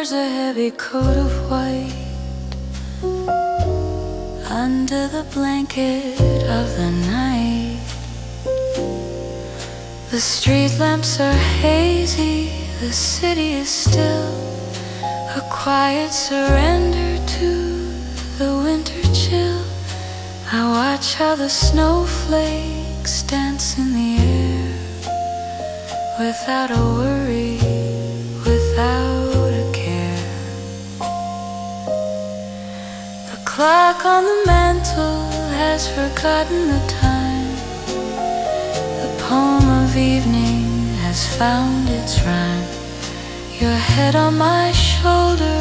wears a heavy coat of white under the blanket of the night. The street lamps are hazy, the city is still, a quiet surrender to the winter chill. I watch how the snowflakes dance in the air, without a worry, without a care. The clock on the mantle has forgotten the time. The poem of evening has found its rhyme. Your head on my shoulder,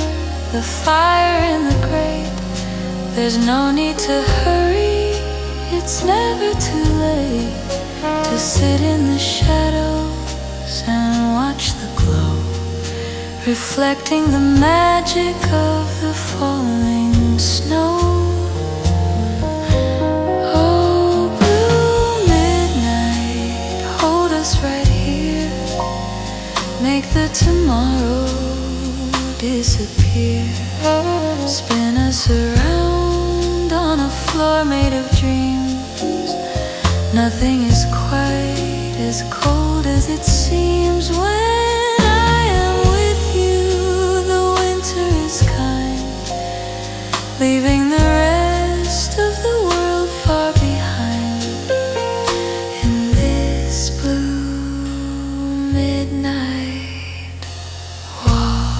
the fire in the grate. There's no need to hurry, it's never too late to sit in the shadows and watch the glow, reflecting the magic of the falling snow. Oh, blue midnight, hold us right here, make the tomorrow disappear. Spin us around on a floor made of dreams. Nothing is quite as cold as it seems. When I am with you, the winter is kind, leaving the rest of the world far behind. In this blue midnight waltz.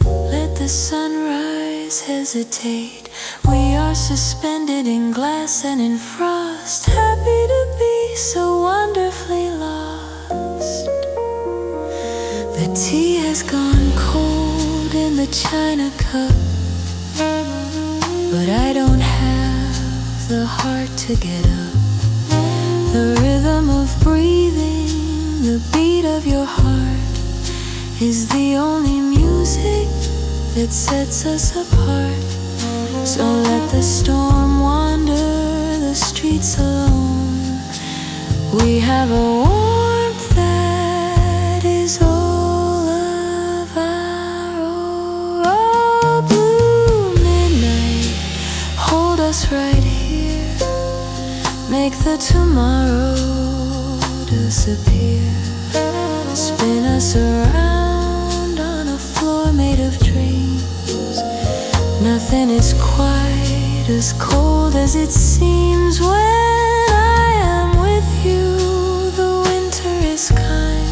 Let the sunrise hesitate. We are suspended in glass and in frost, happy to be so wonderfully lost. The tea has gone cold in the china cup, but I don't have the heart to get up. The rhythm of breathing, the beat of your heart is the only music that sets us apart. So let the storm wander the streets alone. We have a warmth that is all of our own. Oh, blue midnight, hold us right here, make the tomorrow disappear. Spin us around on a floor made of dreams. Nothing is quite as cold as it seems. When I am with you, the winter is kind,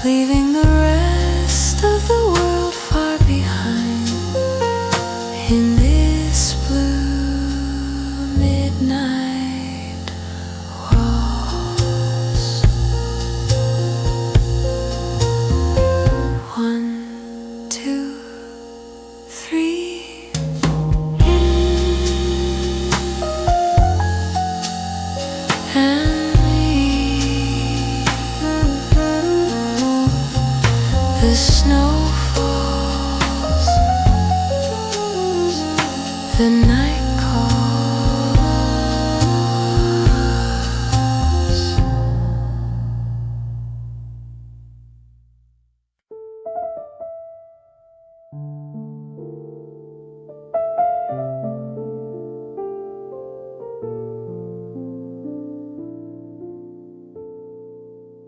leaving the rest of the world far behind. In this blue midnight waltz. 1, 2, 3. And me. The snow falls, the night calls.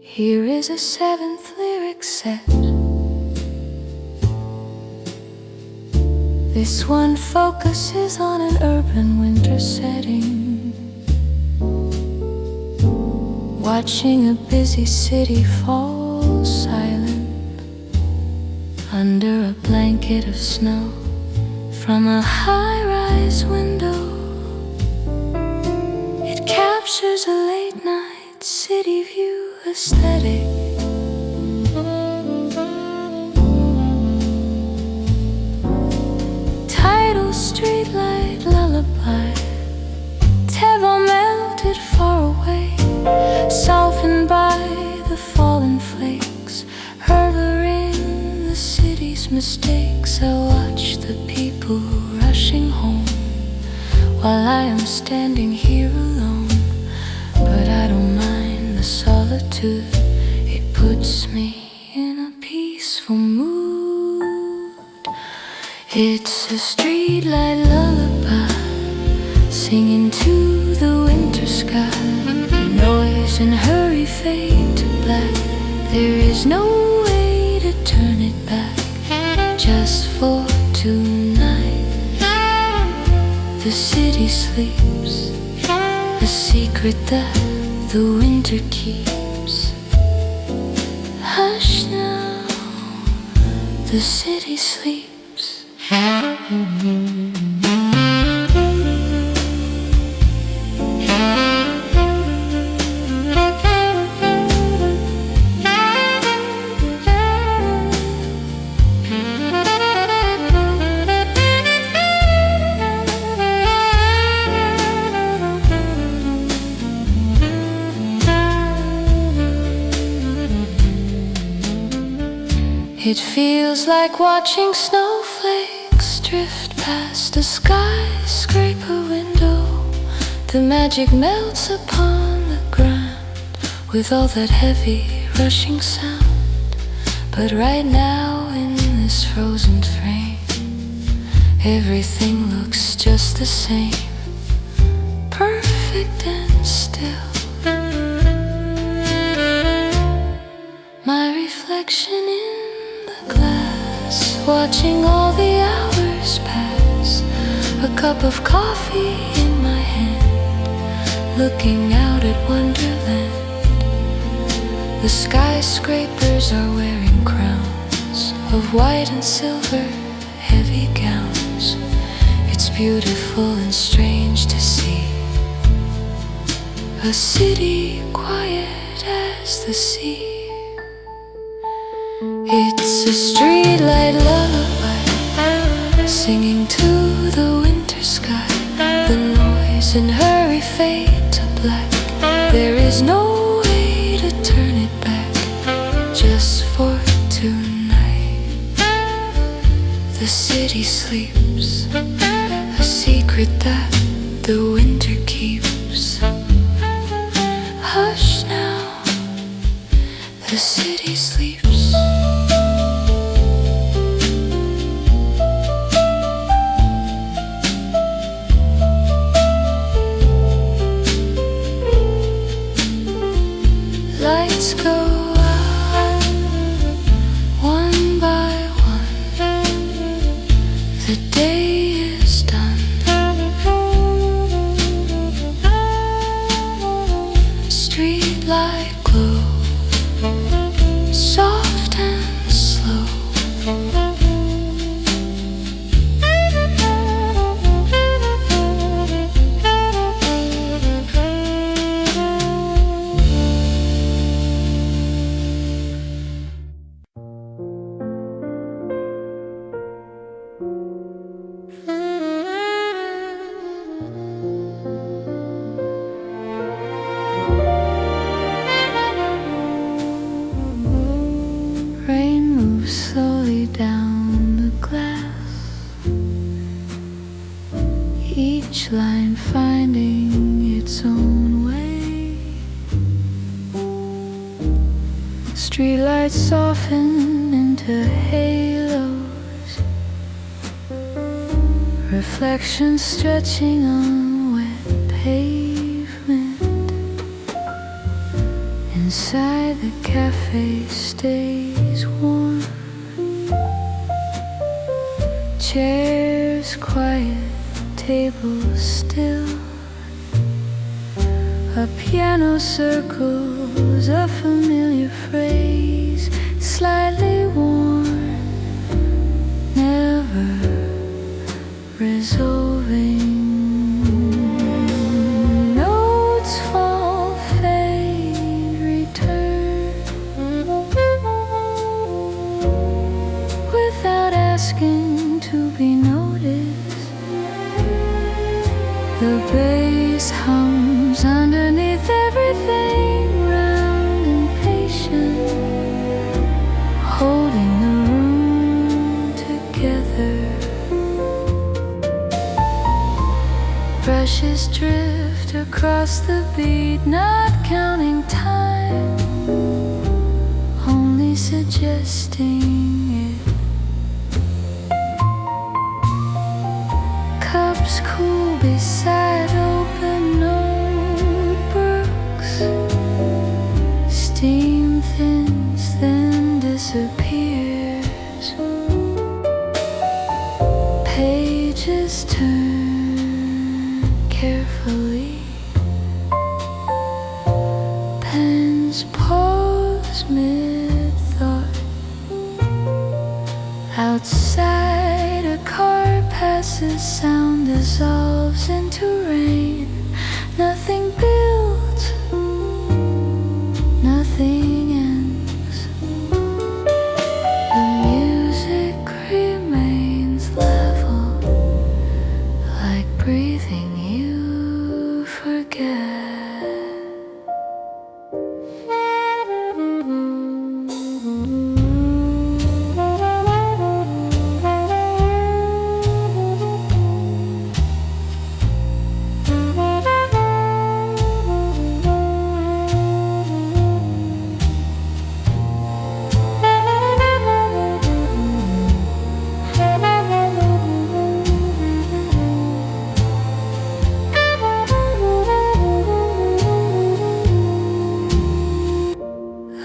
Here is a 7th lyric set. This one focuses on an urban winter setting, watching a busy city fall silent under a blanket of snow. From a high-rise window, it captures a late-night city view aesthetic. Tidal streetlight lullaby, Tevon melted far away, softened by the fallen flakes, hurtling the city's mistakes. I watch the people rushing home while I am standing here alone. But I don't mind the solitude, it puts me in a peaceful mood. It's a streetlight lullaby, singing to the winter sky. The noise and hurry fade to black. There is no way to turn it back, just for tonight. The city sleeps, a secret that the winter keeps. Hush now, the city sleeps. It feels like watching snowflakes drift past a skyscraper window. The magic melts upon the ground with all that heavy rushing sound. But right now in this frozen frame, everything looks just the same, perfect and still. My reflection in glass, watching all the hours pass, a cup of coffee in my hand, looking out at Wonderland. The skyscrapers are wearing crowns of white and silver, heavy gowns. It's beautiful and strange to see a city quiet as the sea. It's a streetlight lullaby, singing to the winter sky. The noise and hurry fade to black. There is no way to turn it back, just for tonight. The city sleeps, a secret that the winter keeps. Hush now, the city sleeps. Lights go out, one by one. The day is done. Streetlight glow, soft and slow. Rain moves slowly down the glass, each line finding its own way. Streetlights soften into halos, reflections stretching on wet pavement. Inside the cafe stays warm, chairs quiet, tables still. A piano circles a familiar phrase, slightly worn. Never The bass hums underneath everything, round and patient, holding the room together. Brushes drift across the beat, not counting time, only suggesting it. Cups cool beside open notebooks. Steam thins, then disappears. Pages turn carefully. Pens pause mid-thought. Outside, a car passes, sound dissolves into rain. Nothing builds, nothing ends. The music remains level, like breathing you forget.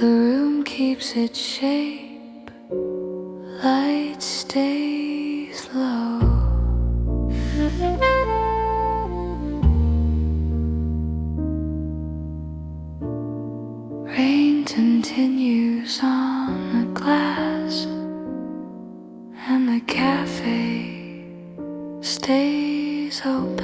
The room keeps its shape, light stays low. Rain continues on the glass, and the cafe stays open.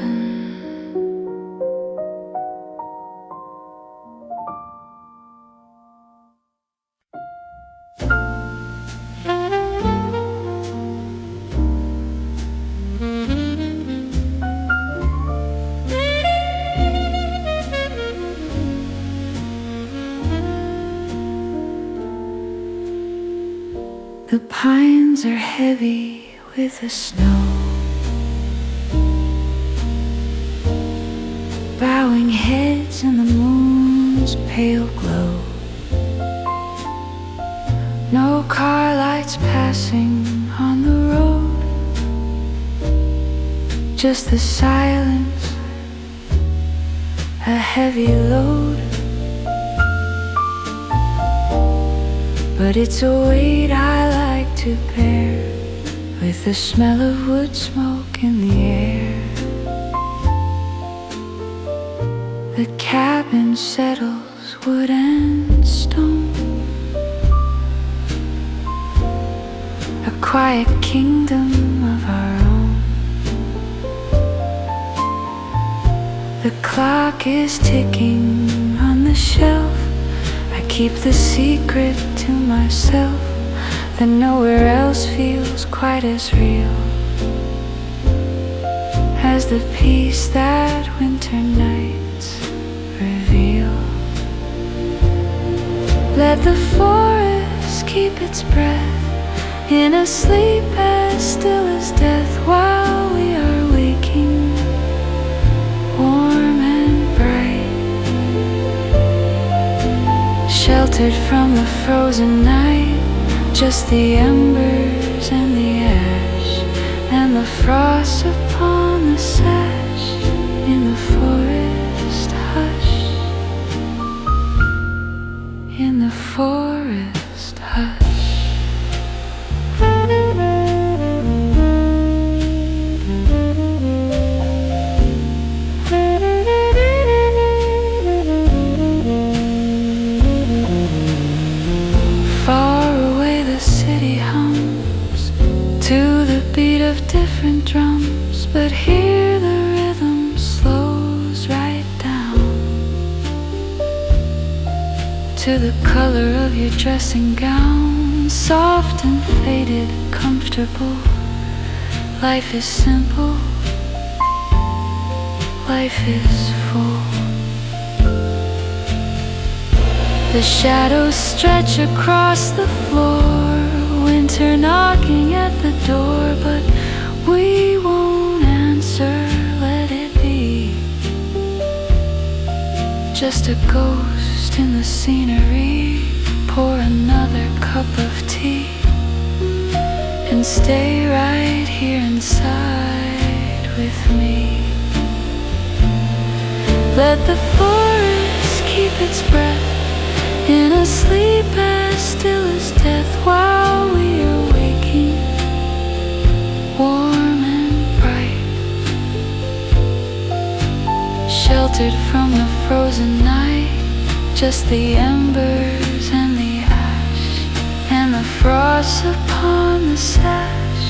The pines are heavy with the snow, bowing heads in the moon's pale glow. No car lights passing on the road, just the silence, a heavy load. But it's a weight I like to bear, with the smell of wood smoke in the air. The cabin settles, wood and stone, a quiet kingdom of our own. The clock is ticking on the shelf. I keep the secret to myself, that nowhere else feels quite as real as the peace that winter nights reveal. Let the forest keep its breath, in a sleep as still as death, while we are waking, warm and bright, sheltered from the frozen night. Just the embers and the ash, and the frost upon the sash, in the forest hush, in the forest hush. To the beat of different drums, but here the rhythm slows right down to the color of your dressing gown, soft and faded, comfortable. Life is simple, life is full. The shadows stretch across the floor, winter knocking at the door, but we won't answer, let it be. Just a ghost in the scenery. Pour another cup of tea and stay right here inside with me. Let the forest keep its breath in a sleep as still as death, while we are waking, warm and bright, sheltered from the frozen night. Just the embers and the ash and the frost upon the sash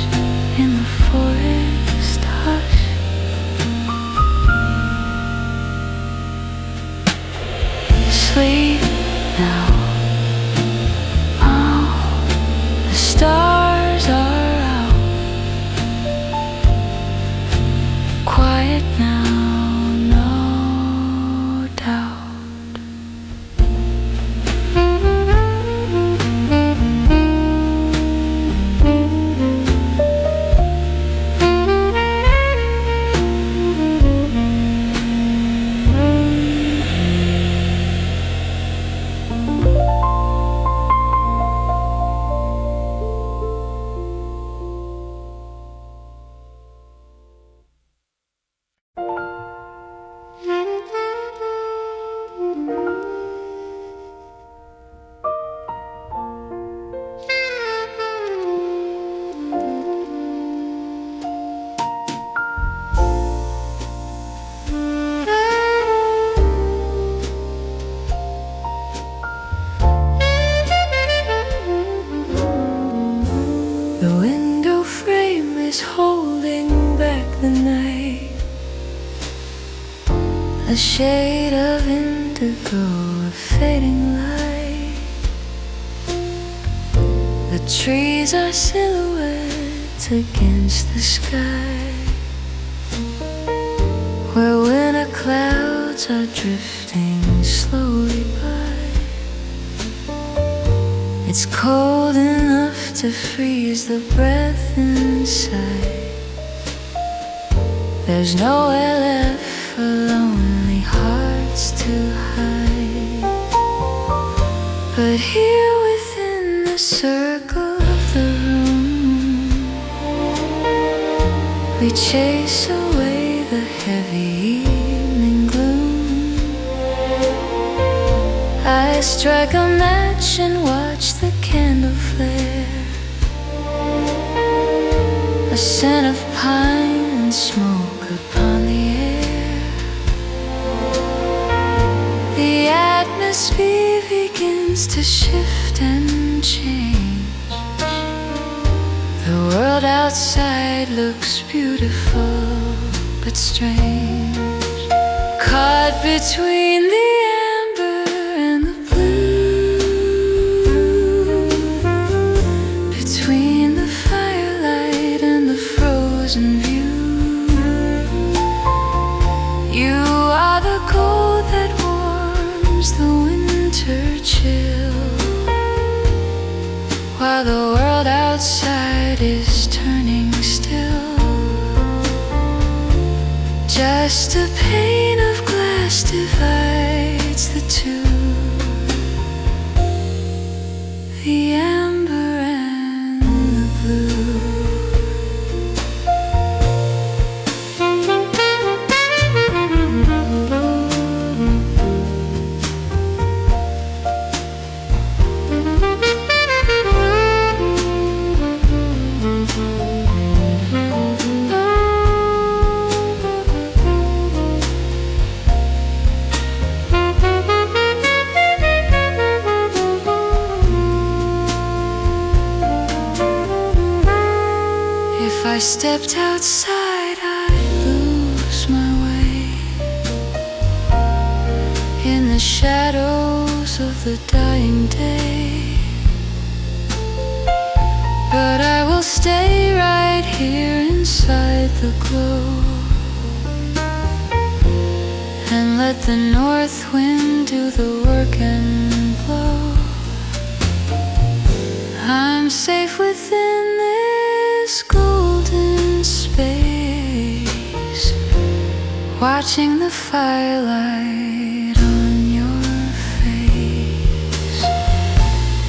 in the forest hush. Sleep now. Oh, the stars are out. Quiet now, no doubt. The window frame is holding back the night, a shade of indigo, a fading light. The trees are silhouettes against the sky, where winter clouds are drifting slowly by. It's cold enough to freeze the breath inside. There's nowhere left for lonely hearts to hide. But here within the circle of the room, we chase away the heavy evening gloom. I strike a match and watch the candle flare, a scent of pine and smoke upon the air. The atmosphere begins to shift and change. The world outside looks beautiful but strange, caught between the amber and the blue, between the firelight and the frozen view. You are the cold that warms the winter chill, while the world outside is turning still. Just a pane of glass divides the two, the amber and the blue. If I stepped outside, I'd lose my way in the shadows of the dying day. But I will stay right here inside the glow, Let the north wind do the work and blow. I'm safe within this golden space, watching the firelight on your face.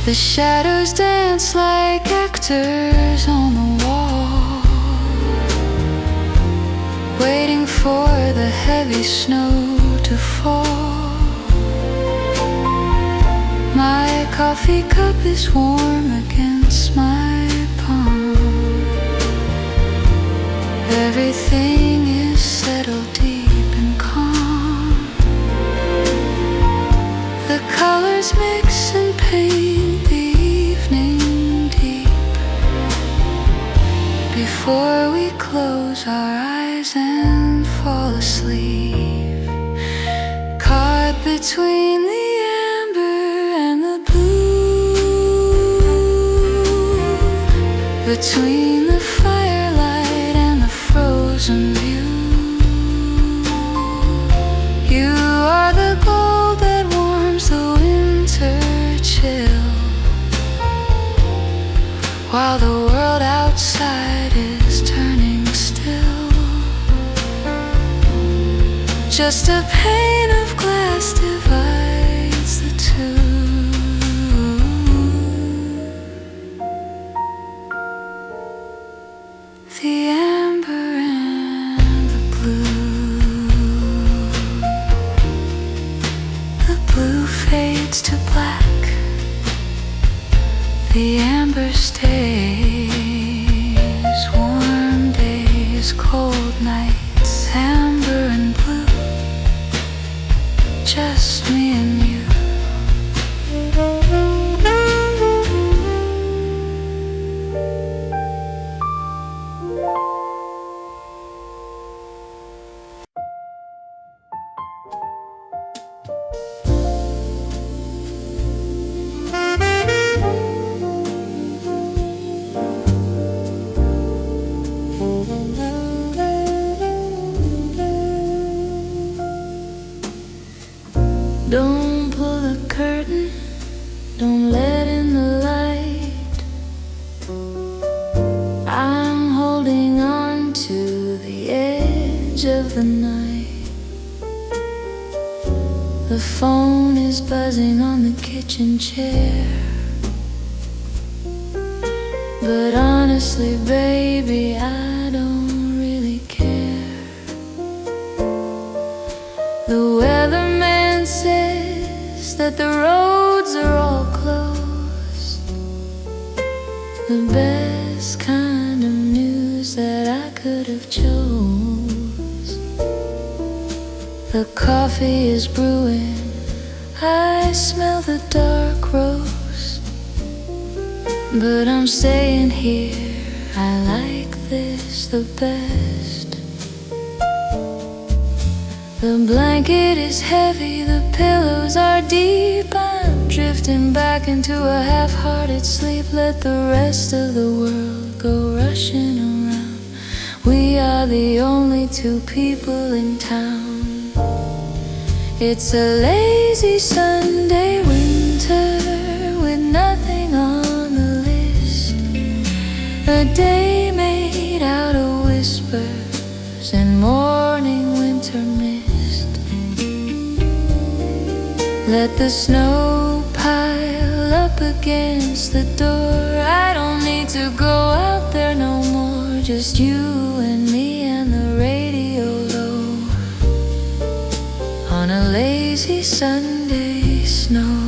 The shadows dance like actors on the wall, waiting for the heavy snow to fall. My coffee cup is warm against my palm. Everything is settled deep and calm. The colors mix and paint the evening deep before we close our eyes and fall asleep, caught between the amber and the blue, between the firelight and the frozen view. You are the gold that warms the winter chill, while the world outside is turning still. Just a pane of glass divides the two. The amber and the blue. The blue fades to black. The amber stays. Warm days, cold nights, amber and blue. Just me and you. Don't pull the curtain, don't let in the light. I'm holding on to the edge of the night. The phone is buzzing on the kitchen chair, but honestly, baby, I don't really care. The weatherman says that the roads are all closed. The best kind of news that I could have chose. The coffee is brewing, I smell the dark roast, but I'm staying here, I like this the best. The blanket is heavy, the pillows are deep. I'm drifting back into a half-hearted sleep. Let the rest of the world go rushing around. We are the only two people in town. It's a lazy Sunday winter with nothing on the list. A day made out of whispers and morning winter mist. Let the snow pile up against the door. I don't need to go out there no more. Just you and me and the radio low on a lazy Sunday snow.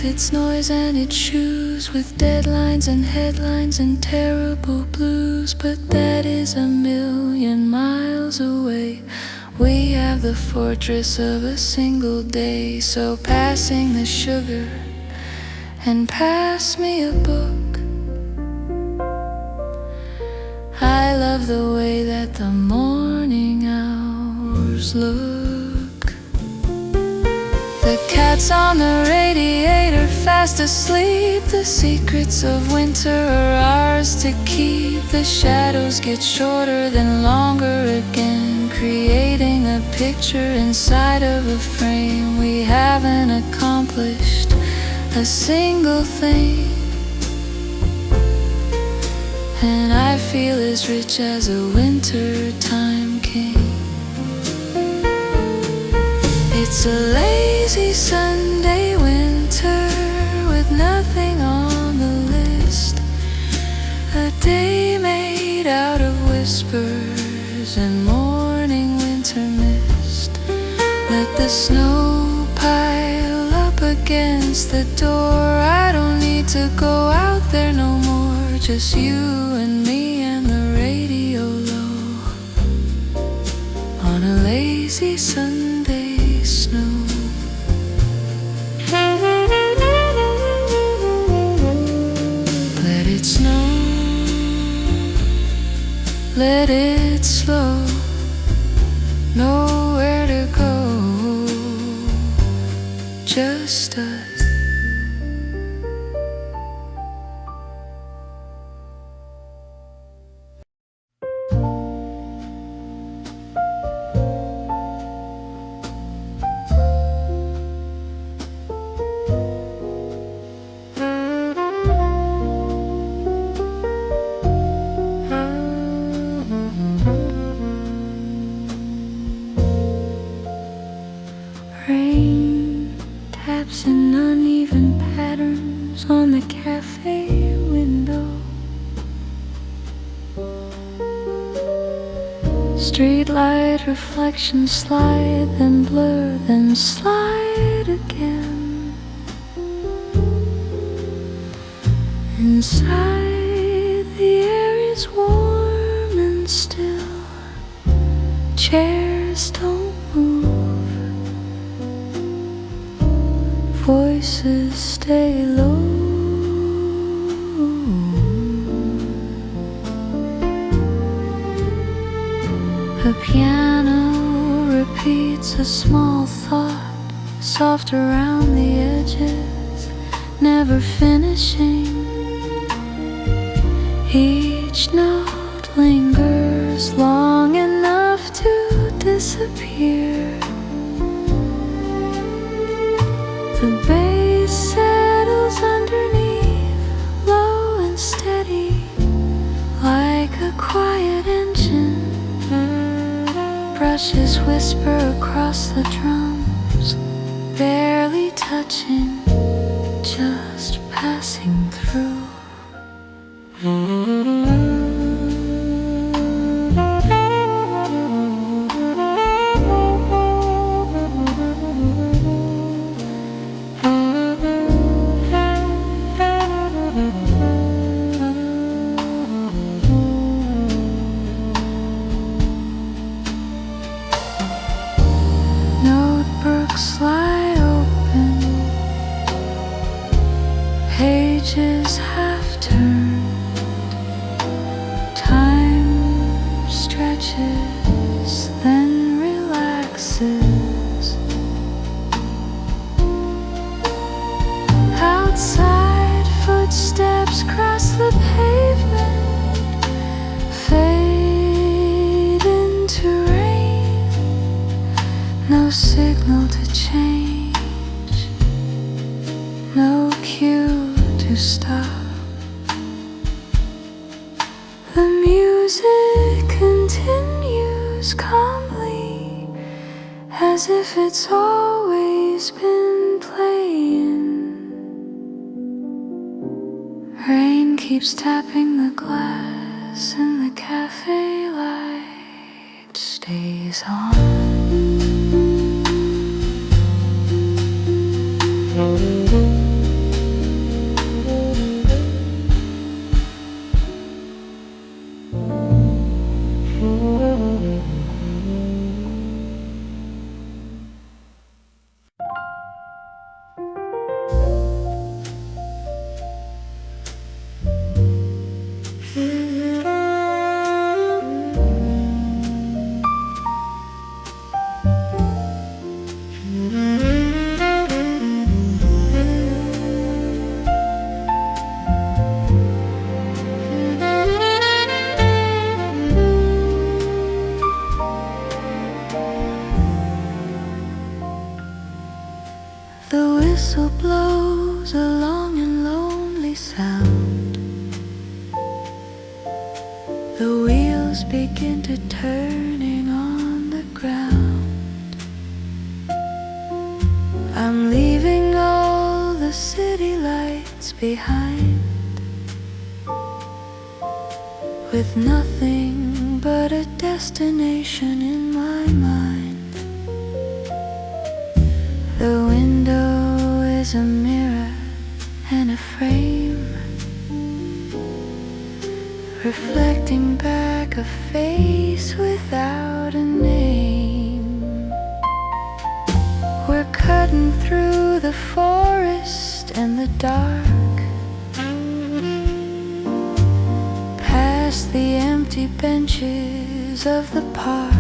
Its noise and its shoes, with deadlines and headlines and terrible blues. But that is a million miles away. We have the fortress of a single day. So passing the sugar and pass me a book. I love the way that the morning hours look. The cat's on the radiator, fast asleep. The secrets of winter are ours to keep. The shadows get shorter then longer again, creating a picture inside of a frame. We haven't accomplished a single thing, and I feel as rich as a wintertime king. It's a lazy Sunday winter with nothing on the list. A day made out of whispers and morning winter mist. Let the snow pile up against the door. I don't need to go out there no more. Just you and me and the radio low on a lazy Sunday snow. Let it snow, let it slow, nowhere to go, just us. Rain taps in uneven patterns on the cafe window. Streetlight reflections slide, then blur, then slide again. Inside, the air is warm and still. Chairs don't move. Voices stay low. The piano repeats a small thought, soft around the edges, never finishing. Each note lingers long enough to disappear. The bass settles underneath, low and steady, like a quiet engine. Brushes whisper across the drums, barely touching, just passing through. Notebooks lie open, pages half turned. Time stretches, then relaxes. Outside, footsteps cross the pavement, fade into rain. No signal to change, no cue to stop. The music continues calmly, as if it's always been playing. Rain keeps tapping the glass, and the cafe light stays on. only sound. The wheels begin to turning on the ground. I'm leaving all the city lights behind, with nothing but a destination in my mind. The window is a mirror and a frame, reflecting back a face without a name. We're cutting through the forest and the dark, past the empty benches of the park.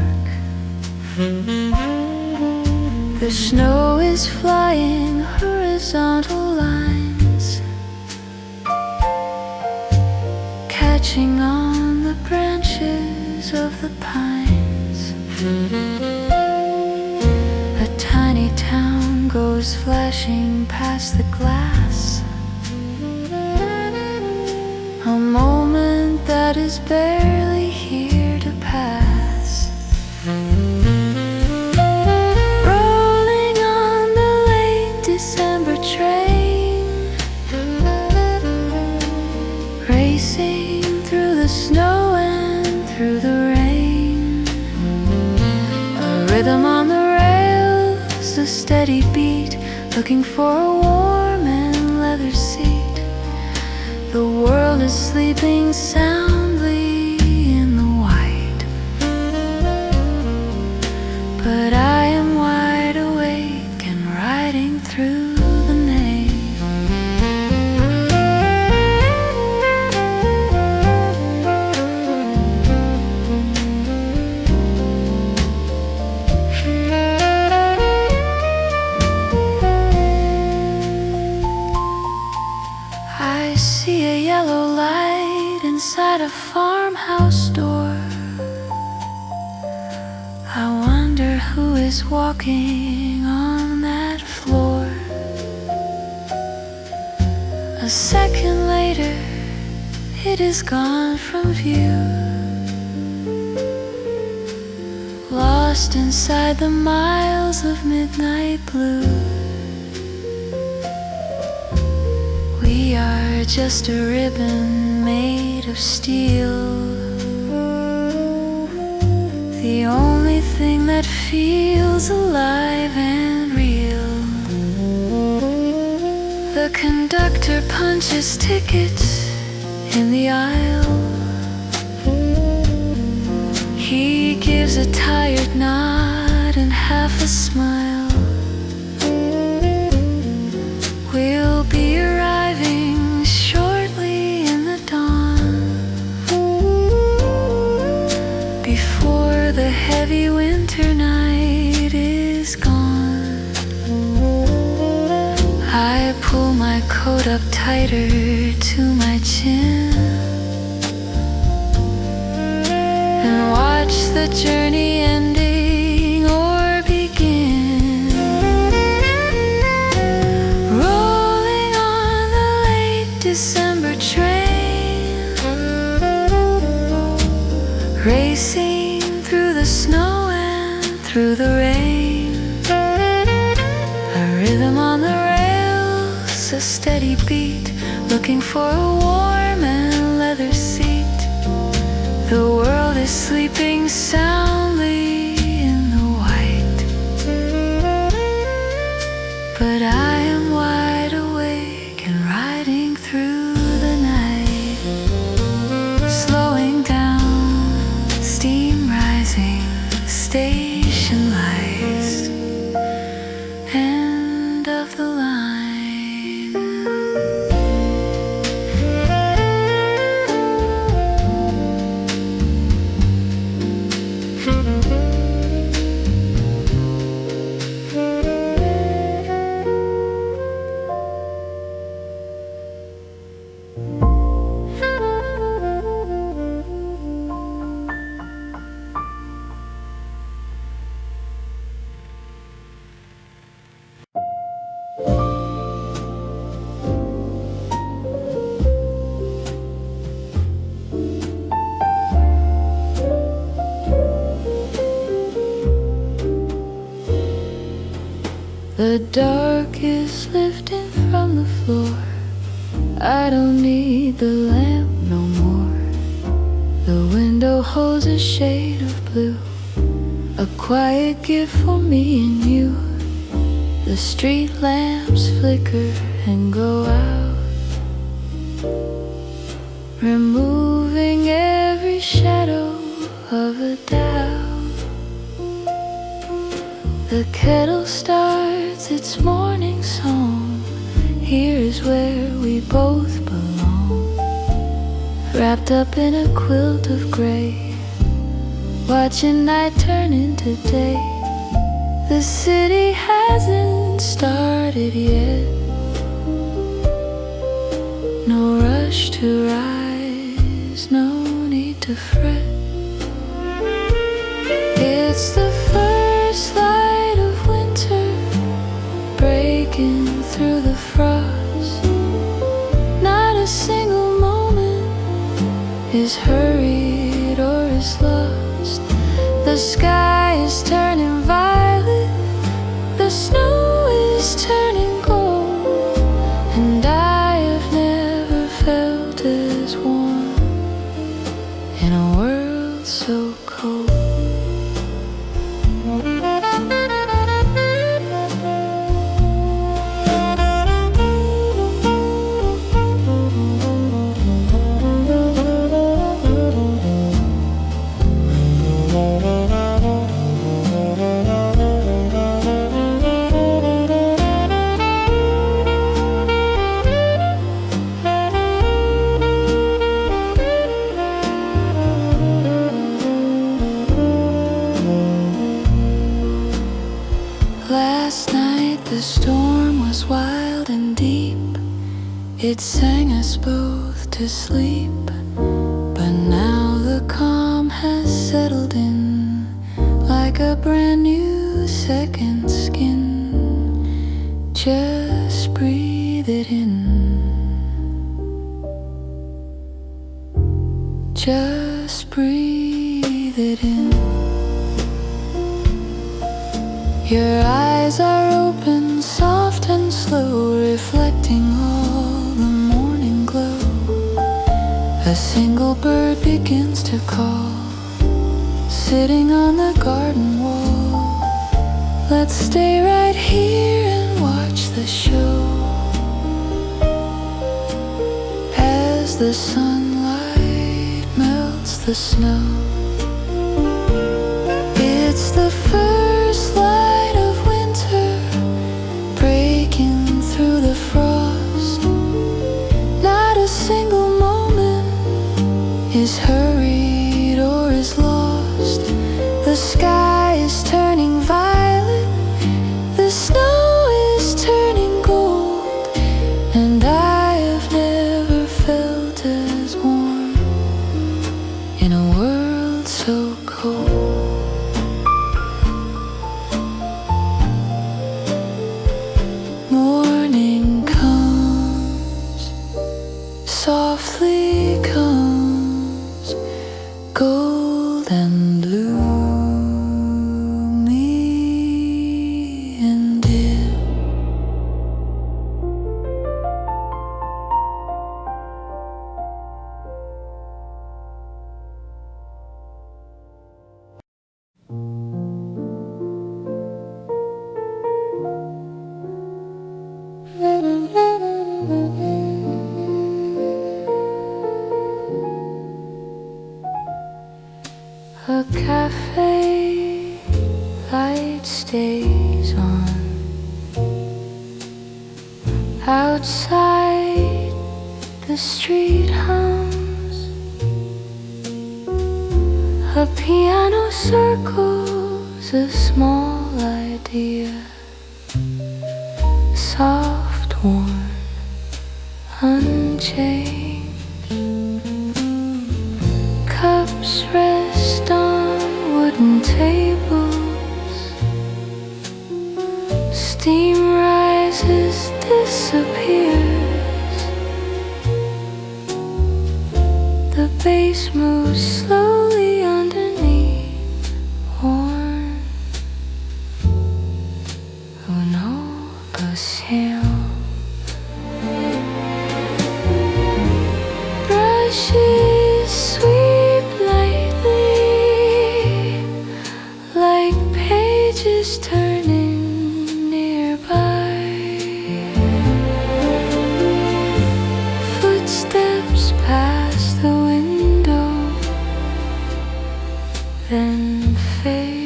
The snow is flying horizontal lines, catching on the branches of the pines. A tiny town goes flashing past the glass, a moment that is barely here to pass. Rolling on the late December train, racing through the snow and through the rain. A rhythm on the rails, a steady beat, looking for a warm and leather seat. The world is sleeping soundly in the white, but I am wide awake and riding through the night. I see a yellow light inside a farmhouse door. I wonder who is walking on that floor. A second later, it is gone from view, lost inside the miles of midnight blue. We are just a ribbon made of steel, the only thing that feels alive and real. The conductor punches tickets in the aisle. He gives a tired nod and half a smile. We'll be arriving shortly in the dawn, before the heavy winter night is gone. I pull my coat up tighter to my chin and watch the journey ending or begin. Rolling on the late December train, racing through the snow and through the rain. A rhythm on the rails, a steady beat, looking for a warm and leather seat. The world is sleeping soundly in the white, but I am wide awake and riding through the night. Slowing down, steam rising, station lights, end of the line. The dark is lifting from the floor. I don't need the lamp no more. The window holds a shade of blue, a quiet gift for me and you. The street lamps flicker and go out, removing every shadow of a doubt. The kettle starts its morning song. Here is where we both belong, wrapped up in a quilt of gray, watching night turn into day. The city hasn't started yet, no rush to rise, no need to fret. It's the first light of winter breaking through the frost. Not a single moment is hurried or is lost. The sky is turning violet, the snow is turning gold, and I have never felt as warm in a world so cold. Last night the storm was wild and deep. It sang us both to sleep. But now the calm has settled in, like a brand new second skin. Just breathe it in, just breathe it in. Your eyes are open, soft and slow, reflecting all the morning glow. A single bird begins to call, sitting on the garden wall. Let's stay right here and watch the show, as the sunlight melts the snow. It's the first light of winter breaking through the frost. Not a single moment is hurried or is lost. The sky is turning violet, the snow is turning gold, and I have never felt as warm in a world so cold. Morning comes, softly comes, gold and gloomy and dim. A cafe light stays on. Outside the street hums. A piano circles a small idea. Soft, warm, unchanged. Cups rest on wooden tables. Steam rises, disappears. The bass moves slowly underneath. Worn, who knows? then fade.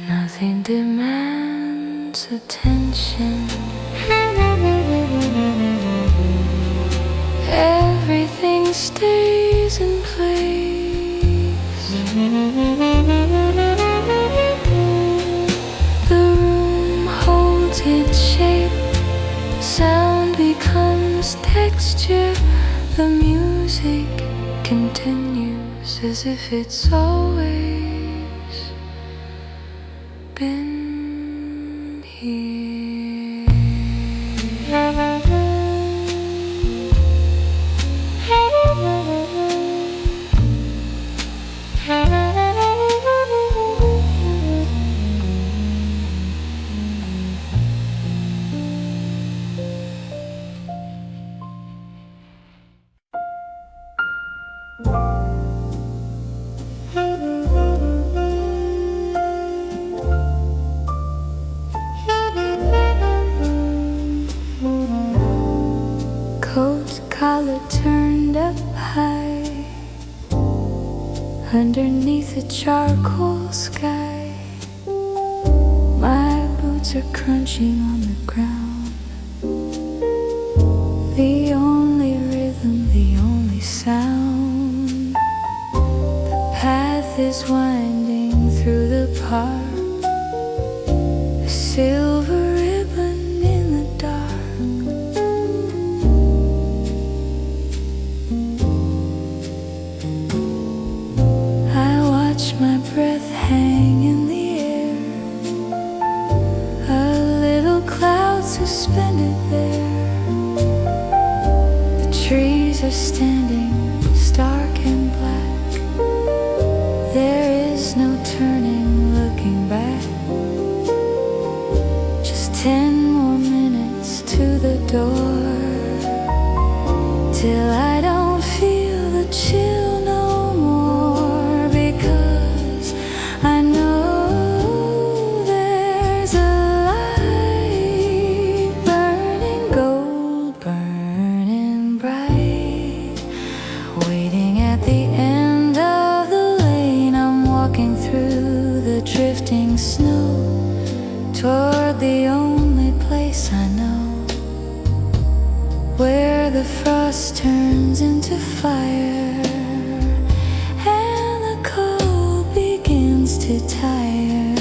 Nothing demands attention. Everything stays in place. The room holds its shape. Sound becomes texture. The music continues as if it's always been here. Coat collar turned up high underneath a charcoal sky. My boots are crunching on the ground. The only rhythm, the only sound. The path is winding through the park. A silver ribbon in the dark. My breath hang in the air, a little cloud suspended there. The trees are standing stark and black. There is no turning, looking back. Just 10 more minutes to the door, till I don't feel the chill no more, because I know there's a light burning gold, burning bright, waiting at the end of the lane. I'm walking through the drifting snow toward the only place I know, where the frost turns into fire and the cold begins to tire,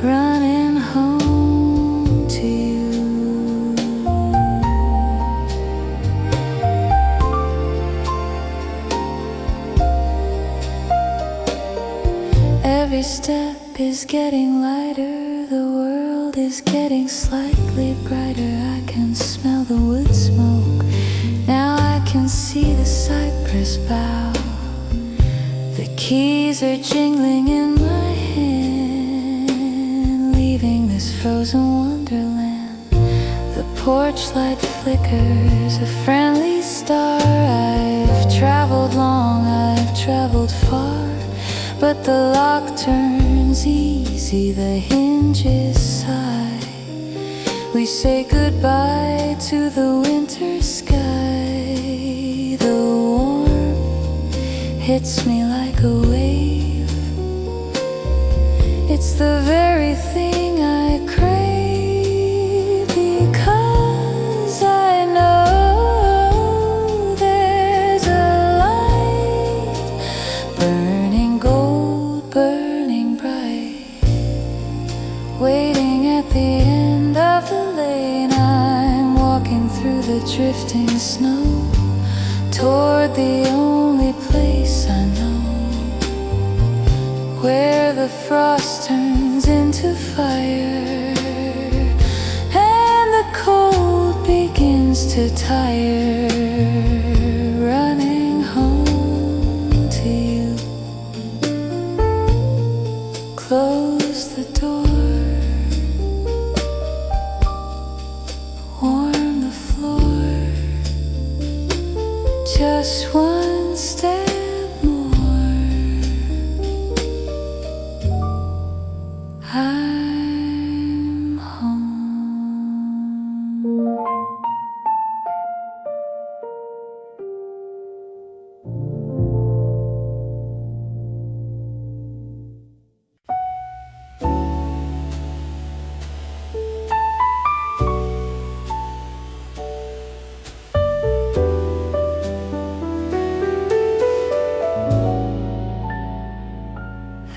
running home to you. Every step is getting lighter, the world is getting slightly brighter. I can smell the wood smoke, now I can see the cypress bough. The keys are jingling in my hand, leaving this frozen wonderland. The porch light flickers, a friendly star. I've traveled long, I've traveled far, but the lock turns easy, the hinges sigh. We say goodbye to the winter sky. The warmth hits me like a wave. It's the very thing I crave, because I know there's a light burning gold, burning bright, waiting at the end of the lane. I'm walking through the drifting snow toward the only place I know, where the frost turns into fire and the cold begins to tire, running home to you. Close the door, warm the floor, just one step more. I'm home.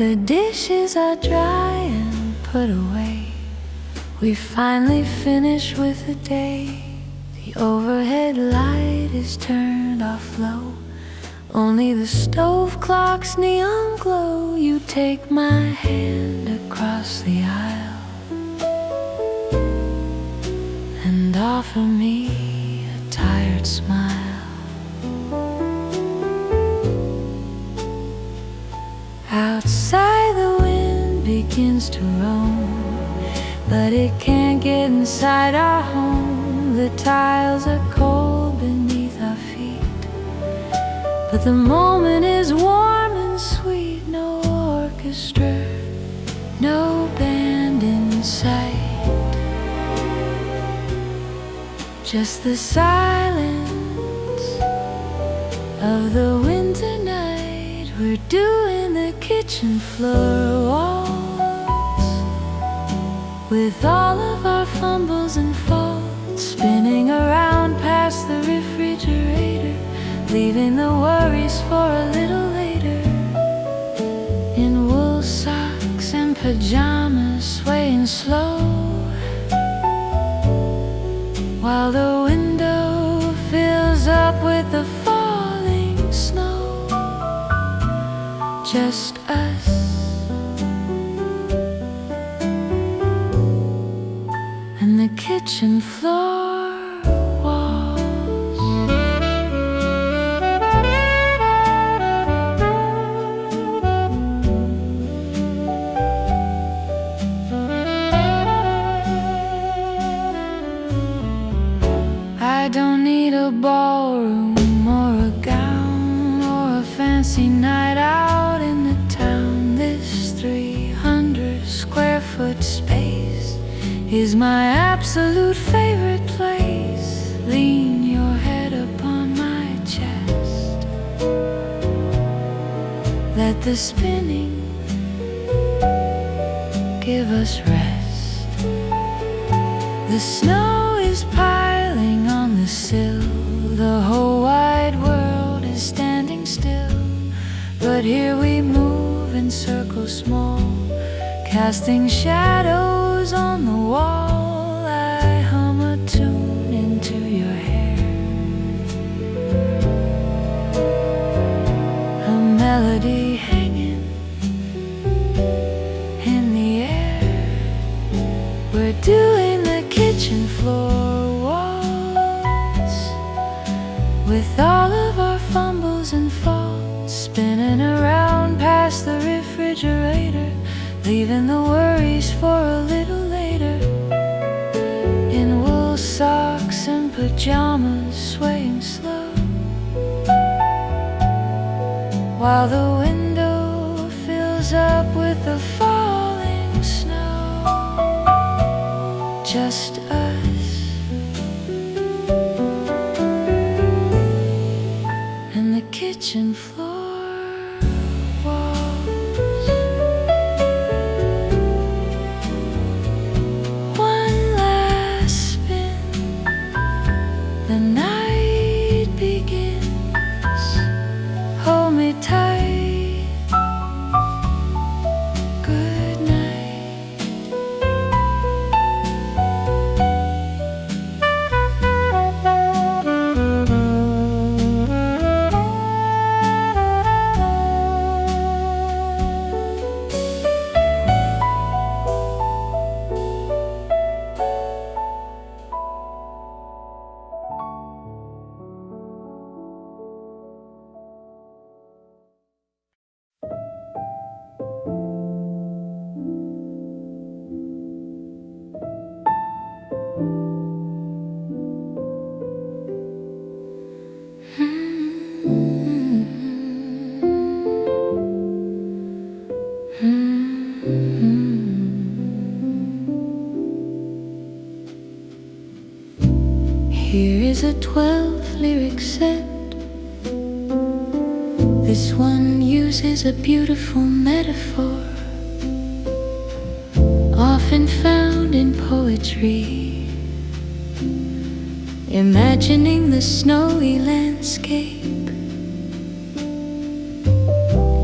The dishes are dry and put away. We finally finish with the day. The overhead light is turned off low. Only the stove clock's neon glow. You take my hand across the aisle and offer me a tired smile. Outside the wind begins to roam, but it can't get inside our home. The tiles are cold beneath our feet, but the moment is warm and sweet. No orchestra, no band in sight, just the silence of the winter night. We're doing the kitchen floor waltz with all of our fumbles and faults, spinning around past the refrigerator, leaving the worries for a little later. In wool socks and pajamas, swaying slow, while the window fills up with the falling snow. Just us and the kitchen floor walls. I don't need a ballroom or a gown or a fancy night out in the town. This 300 square foot space is my absolute favorite place. Lean your head upon my chest, let the spinning give us rest. The snow is piling on the sill, the whole wide world is standing still. But here we move in circles small, casting shadows on the wall. I hum a tune into your hair, a melody hanging in the air. We're doing the kitchen floor waltz with all of our fumbles and faults, spinning around past the refrigerator, leaving the worries for a little later. In wool socks and pajamas, swaying slow, while the window fills up with the falling snow. Just us and the kitchen floor walls. One last spin, the night begins. Hold me tight, good night. Here is a 12 lyric set. This one uses a beautiful metaphor, often found in poetry, imagining the snowy landscape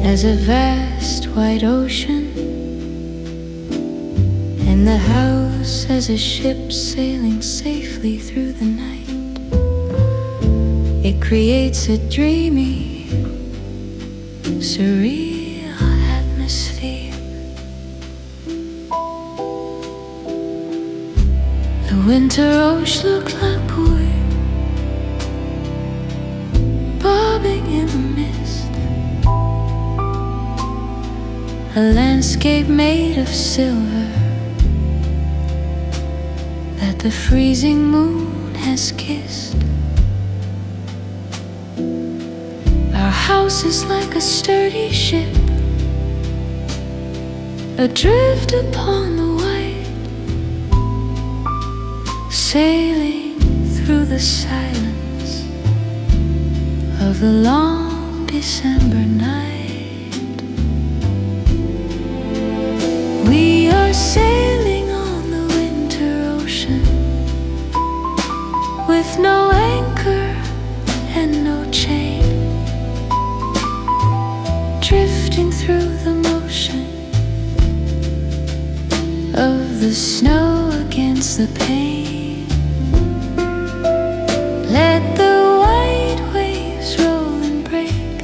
as a vast white ocean, and the house as a ship sailing safely through the night. It creates a dreamy, surreal atmosphere. The winter ocean looked like we're bobbing in the mist, a landscape made of silver that the freezing moon has kissed. Our house is like a sturdy ship adrift upon the white, sailing through the silence of the long December night. We are sailing on the winter ocean with no anchor and no chain, drifting through the motion of the snow against the pane. Let the white waves roll and break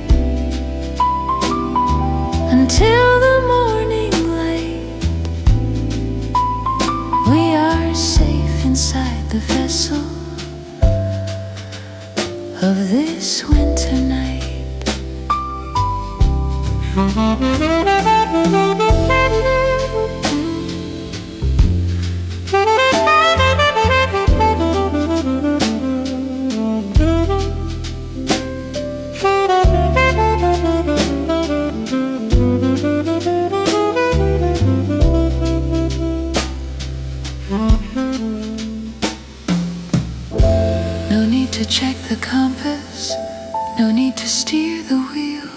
until the morning light. We are safe inside the vessel of this winter night. No need to check the compass, no need to steer the wheel.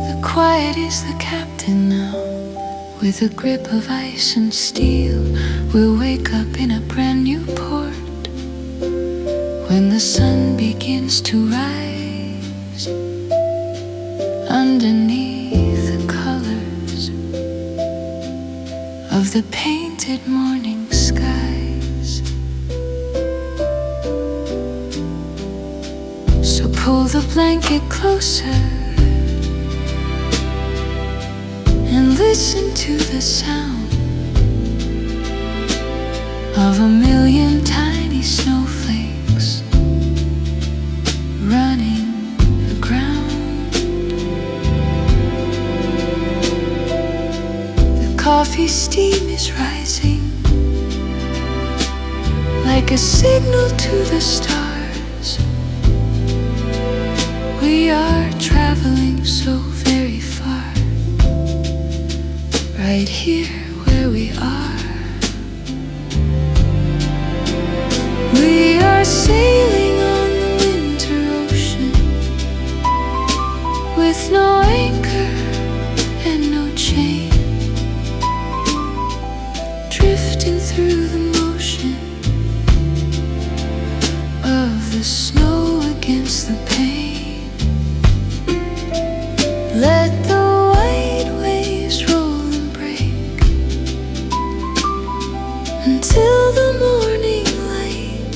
The quiet is the captain now, with a grip of ice and steel. We'll wake up in a brand new port when the sun begins to rise underneath the colors of the painted morning skies. So pull the blanket closer and listen to the sound of a million tiny snowflakes running aground. The coffee steam is rising like a signal to the stars. We are traveling so very far, right here where we are. We are sailing on the winter ocean with no anchor and no chain, drifting through the motion of the snow against the pane. Let the white waves roll and break until the morning light.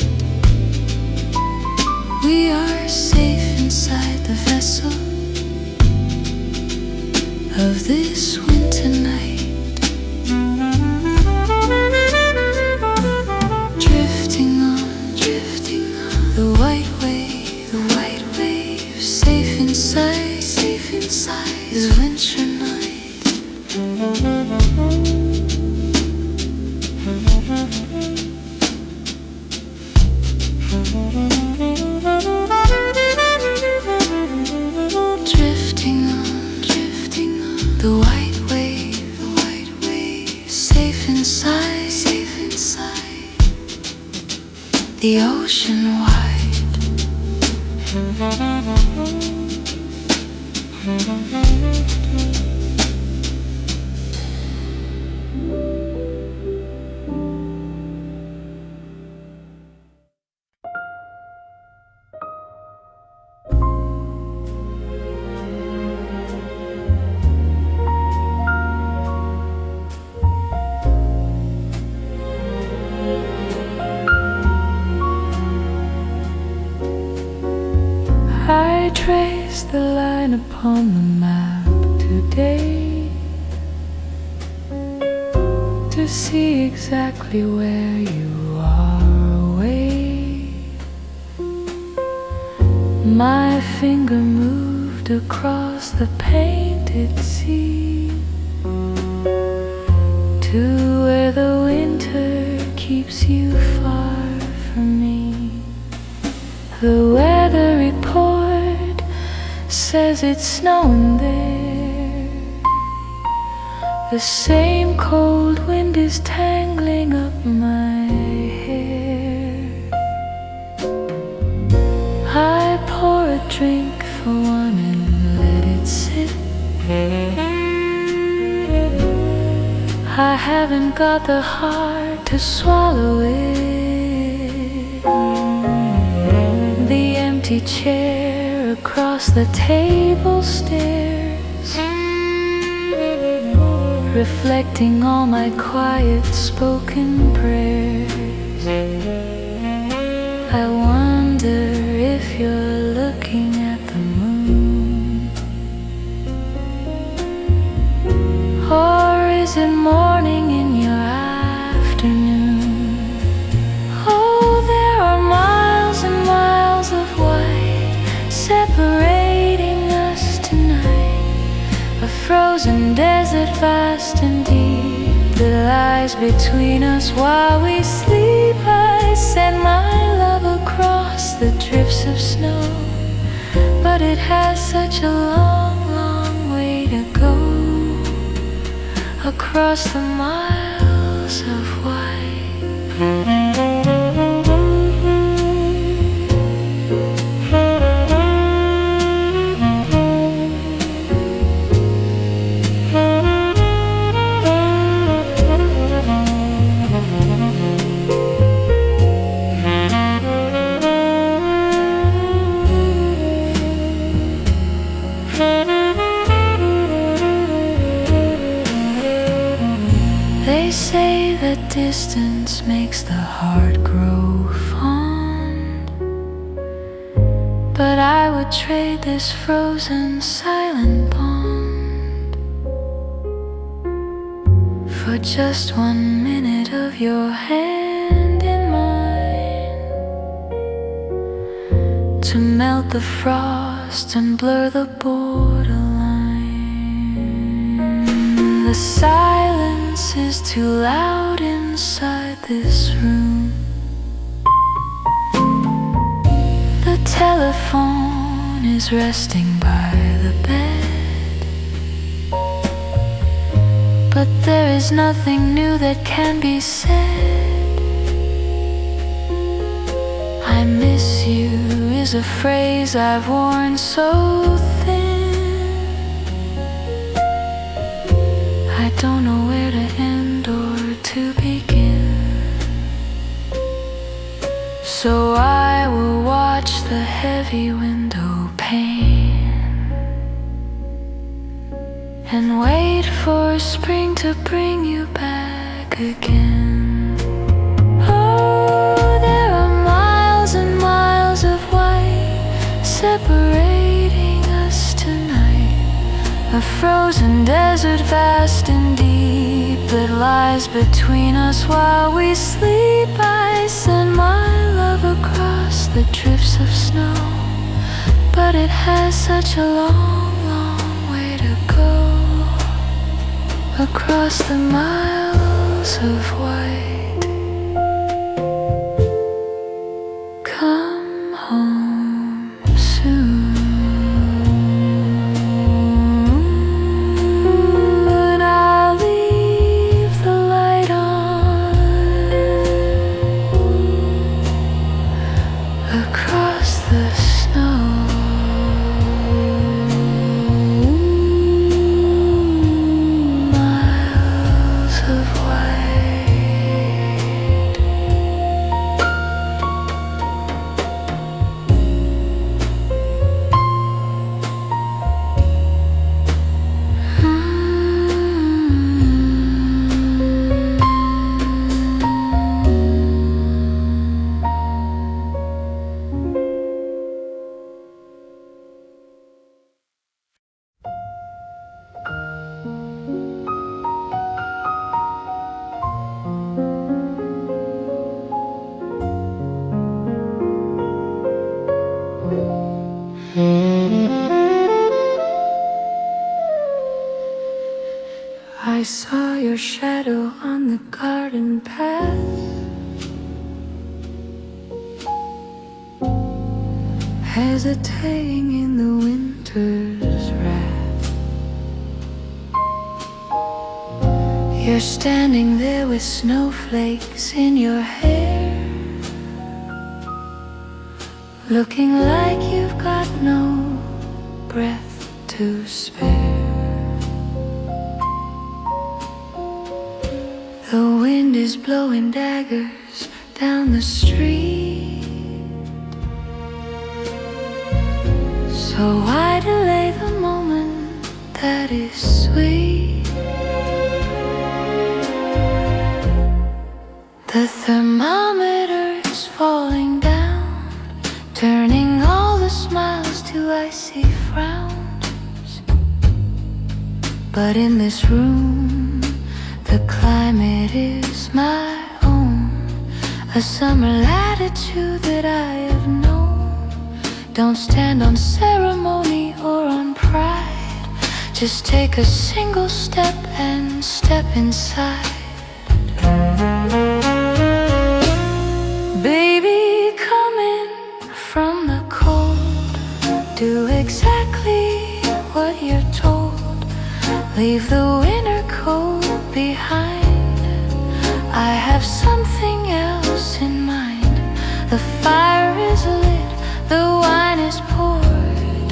We are safe inside the vessel of this winter night. Drifting on the white wave, safe inside this winter night. Drifting on the white wave, safe inside the ocean wide. traced the line upon the map today to see exactly where you are away. My finger moved across the painted sea to where the winter keeps you far from me. The weather report says it's snowing there. The same cold wind is tangling up my hair. I pour a drink for one and let it sit. I haven't got the heart to swallow it. The empty chair across the table stares, reflecting all my quiet spoken prayers. I wonder if you're looking at the moon, or is it morning in your afternoon? Oh, there are miles and miles of white separating us tonight, a frozen desert vast and deep that lies between us while we sleep. I send my love across the drifts of snow, but it has such a long, long way to go across the miles of white. They say that distance makes the heart grow fond, but I would trade this frozen silent bond for just 1 minute of your hand in mine, to melt the frost and blur the borderline. The silence is too loud inside this room. The telephone is resting by the bed, but there is nothing new that can be said. I miss you is a phrase I've worn so thin. I don't know where to end or to begin, so I will watch the heavy window pane and wait for spring to bring you back again. Oh, there are miles and miles of white separating us tonight, a frozen desert vast and deep that lies between us while we sleep. I send my love across the drifts of snow, but it has such a long, long way to go across the miles of white. Come home soon. Across the snow, miles of white. I saw your shadow on the garden path, hesitating in the winter's wrath. You're standing there with snowflakes in your hair, looking like you've got no breath to spare. The wind is blowing daggers down the street, so why delay the moment that is sweet? The thermometer is falling down, turning all the smiles to icy frowns. But in this room, the climate is my own, a summer latitude that I have known. Don't stand on ceremony or on pride, just take a single step and step inside. Baby, come in from the cold, do exactly what you're told. Leave the winter coat behind, I have something else in mind. The fire is lit, the wine is poured,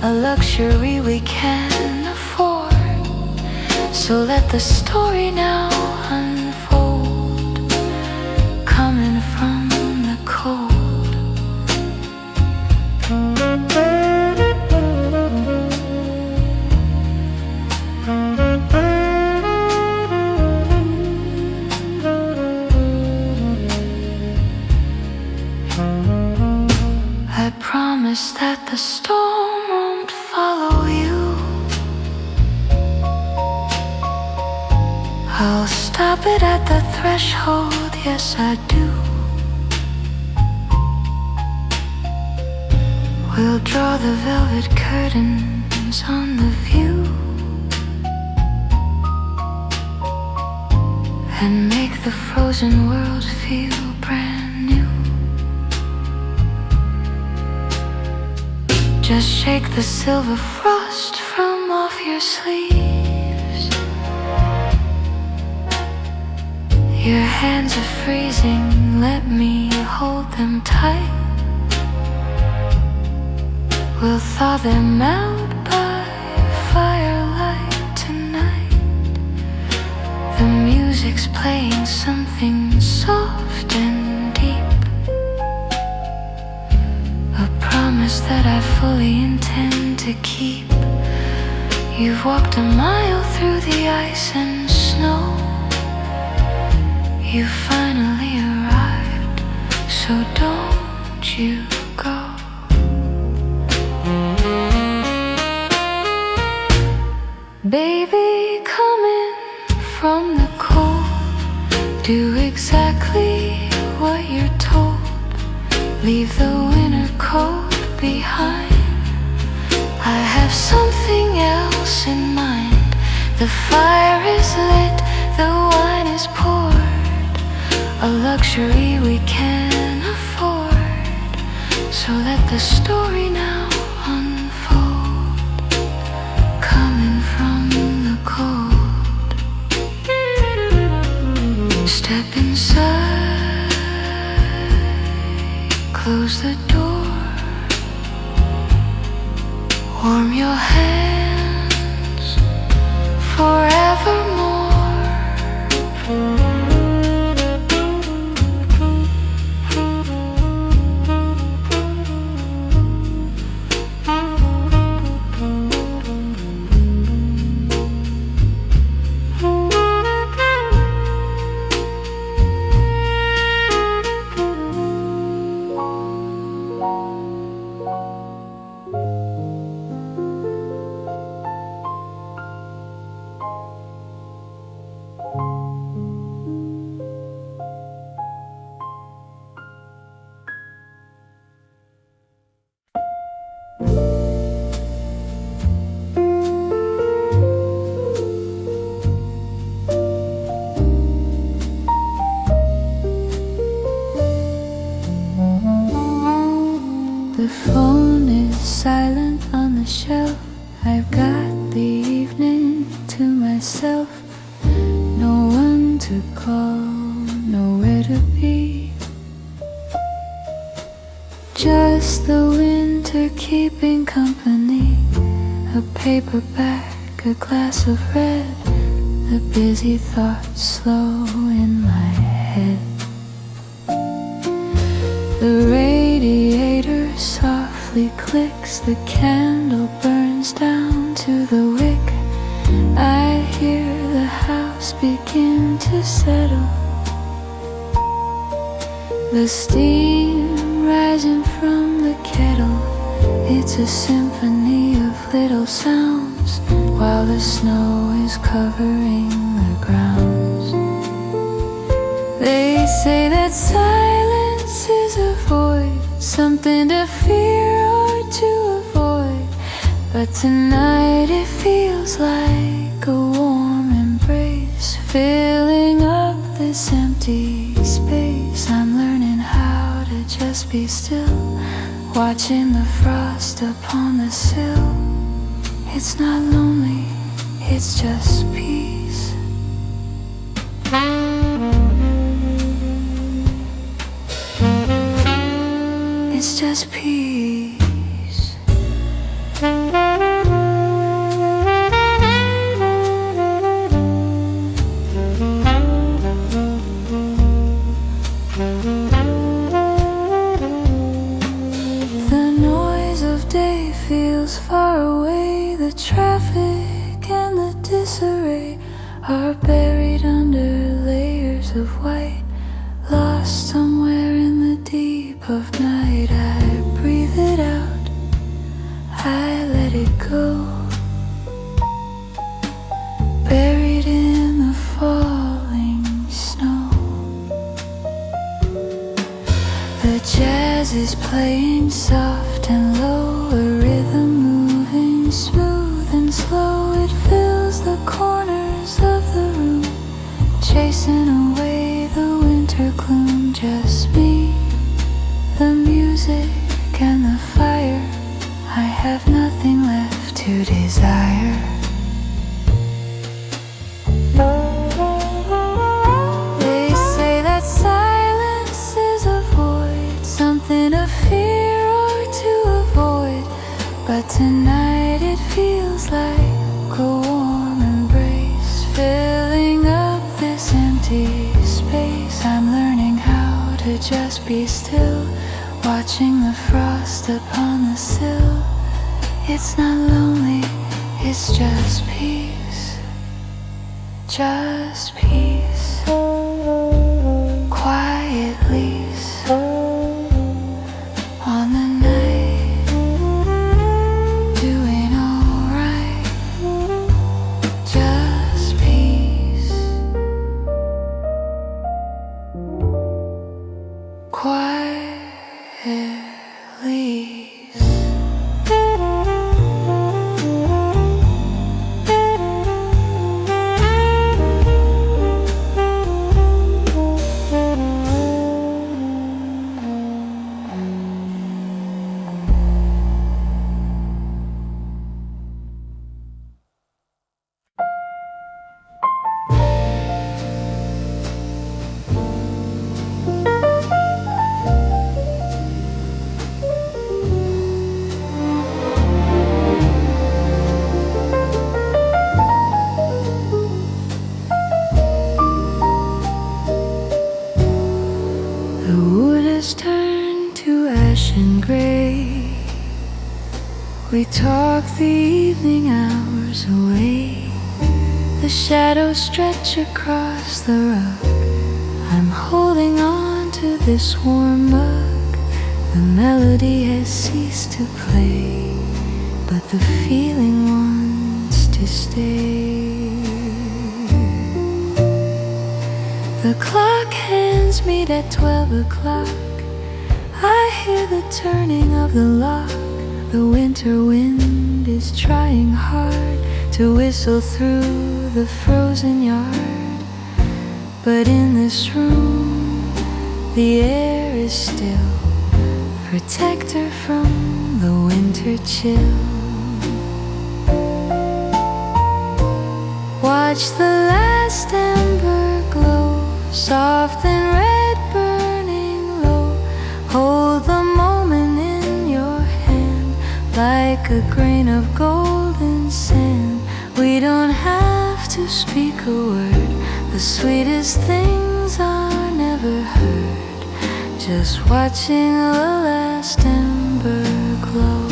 a luxury we can afford. So let the story now unfold, coming from the cold. I promise that the storm won't follow you. I'll stop it at the threshold, yes I do. We'll draw the velvet curtains on the view, and make the frozen world feel brand new. Just shake the silver frost from off your sleeves. Your hands are freezing, let me hold them tight. We'll thaw them out by firelight tonight. The music's playing something soft and deep, a promise that I fully intend to keep. You've walked a mile through the ice and snow, you finally arrived, so don't you go. Baby, come in from the cold, do exactly what you're told. Leave the winter coat behind, I have something else in mind. The fire is lit, the wine is poured, a luxury we can afford. So let the story now unfold, coming from the cold. Step inside, close the door, warm your hands forevermore. The phone is silent on the shelf. I've got the evening to myself. No one to call, nowhere to be. Just the winter keeping company. A paperback, a glass of red. The busy thoughts slow in my head. The radiator softly clicks. The candle burns down to the wick. I hear the house begin to settle. The steam rising from the kettle. It's a symphony of little sounds while the snow is covering the grounds. They say that silence is a void, something to fear or to avoid. But tonight it feels like a warm embrace, filling up this empty space. I'm learning how to just be still, watching the frost upon the sill. It's not lonely, it's just peace. It's just peace. The noise of day feels far away. The traffic and the disarray are buried under layers of white, lost somewhere in the deep of night. I breathe it out, I let it go, buried in the falling snow. The jazz is playing soft and low, a rhythm moving smooth and slow. It fills the corners of the room, chasing away the winter gloom. Just me, the music and the fire. I have nothing left to desire. They say that silence is a void, something to fear or to avoid. But tonight it feels like a warm embrace, filling up this empty space. I'm learning how to just be still, watching the frost upon the sill. It's not lonely, it's just peace. Just peace. Quiet leaves on the night, doing alright. Just peace. Quiet leaves. The wood has turned to ash and gray. We talk the evening hours away. The shadows stretch across the rug. I'm holding on to this warm mug. The melody has ceased to play, but the feeling wants to stay. The clock hands meet at 12 o'clock. I hear the turning of the lock. The winter wind is trying hard to whistle through the frozen yard. But in this room, the air is still, protect her from the winter chill. Watch the last ember glow, soft and red burning low. Hold the moment in your hand like a grain of golden sand. We don't have to speak a word, the sweetest things are never heard, just watching the last ember glow.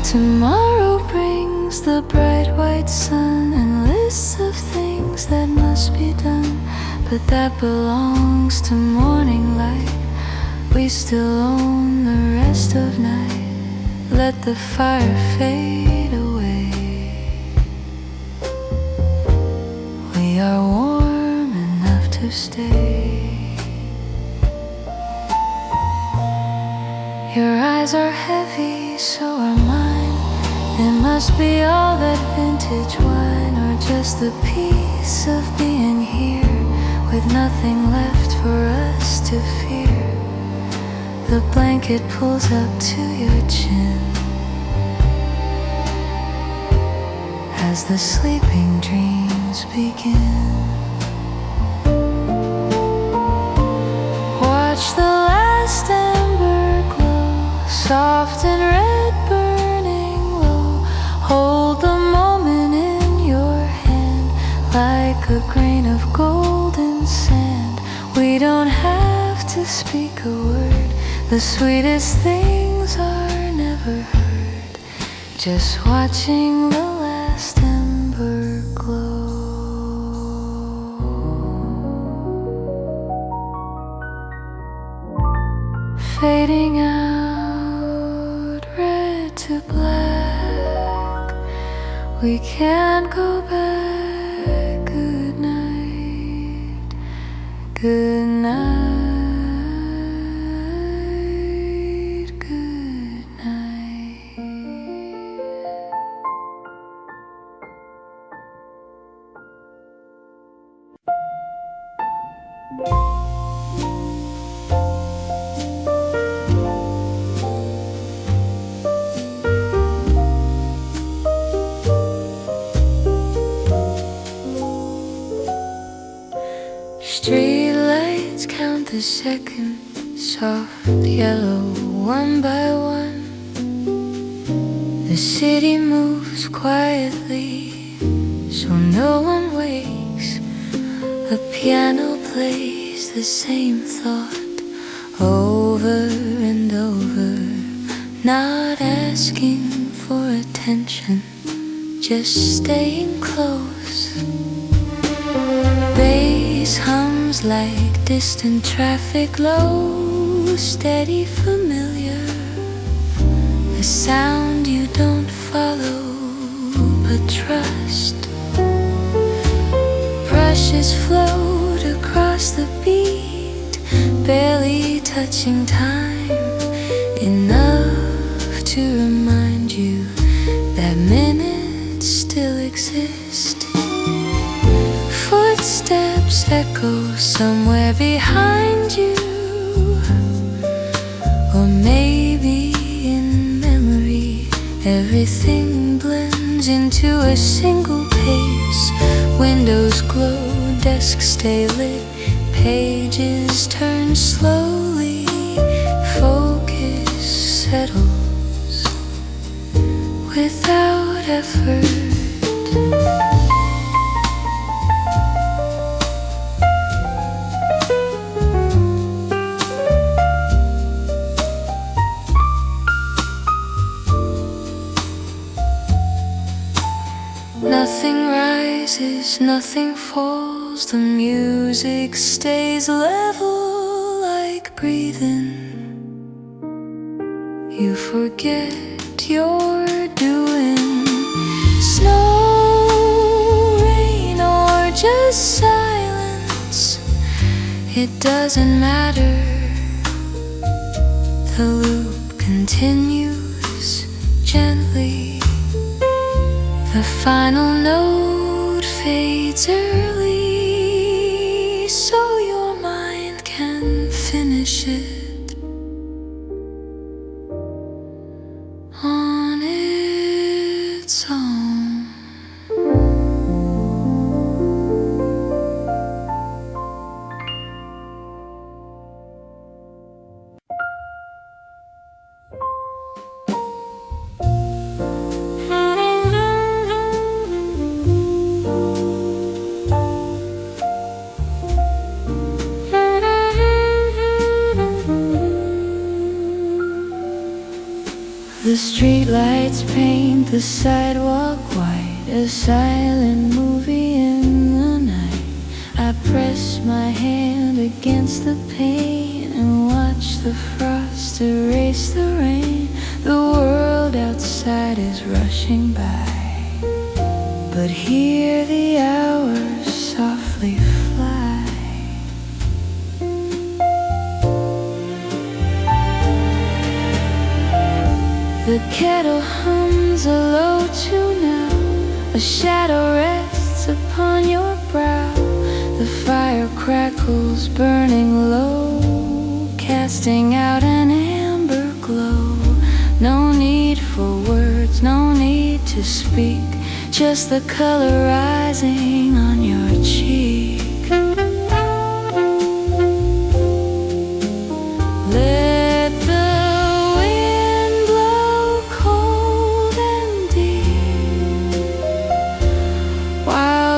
Tomorrow brings the bright white sun and lists of things that must be done, but that belongs to morning light. We still own the rest of night. Let the fire fade away. We are warm enough to stay. Your eyes are heavy, so are mine. It must be all that vintage wine, or just the peace of being here, with nothing left for us to fear. The blanket pulls up to your chin as the sleeping dreams begin. Watch the last ember glow, soft and red burning low. Hold the moment in your hand like a grain of golden sand. We don't have to speak a word, the sweetest things are never heard, just watching the last ember glow. Fading out, red to black, we can't go back. Good night, good night. Street lights count the seconds, soft yellow, one by one. The city moves quietly, so no one wakes. A piano plays the same thought over and over, not asking for attention, just staying close. Bass hums like distant traffic, low, steady, familiar. A sound you don't follow but trust. Brushes float across the beat, barely touching time, enough to remind you that minutes still exist. Footsteps echo somewhere behind you, or maybe in memory. Everything blends into a single pace. Windows glow, desks stay lit, pages turn slowly. Focus settles without effort. Nothing rises, nothing falls. The music stays level like breathing. You forget you're doing. Snow, rain silence. It doesn't matter. The loop continues gently. The final note fades early, so your mind can finish it on its own. The streetlights paint the sidewalk white, a silent movie in the night. I press my hand against the pane and watch the frost erase the rain. The world outside is rushing by, but here the hours softly fly. The kettle hums a low tune now. A shadow rests upon your brow. The fire crackles burning low, casting out an amber glow. No need for words, no need to speak, just the color rising on your cheek.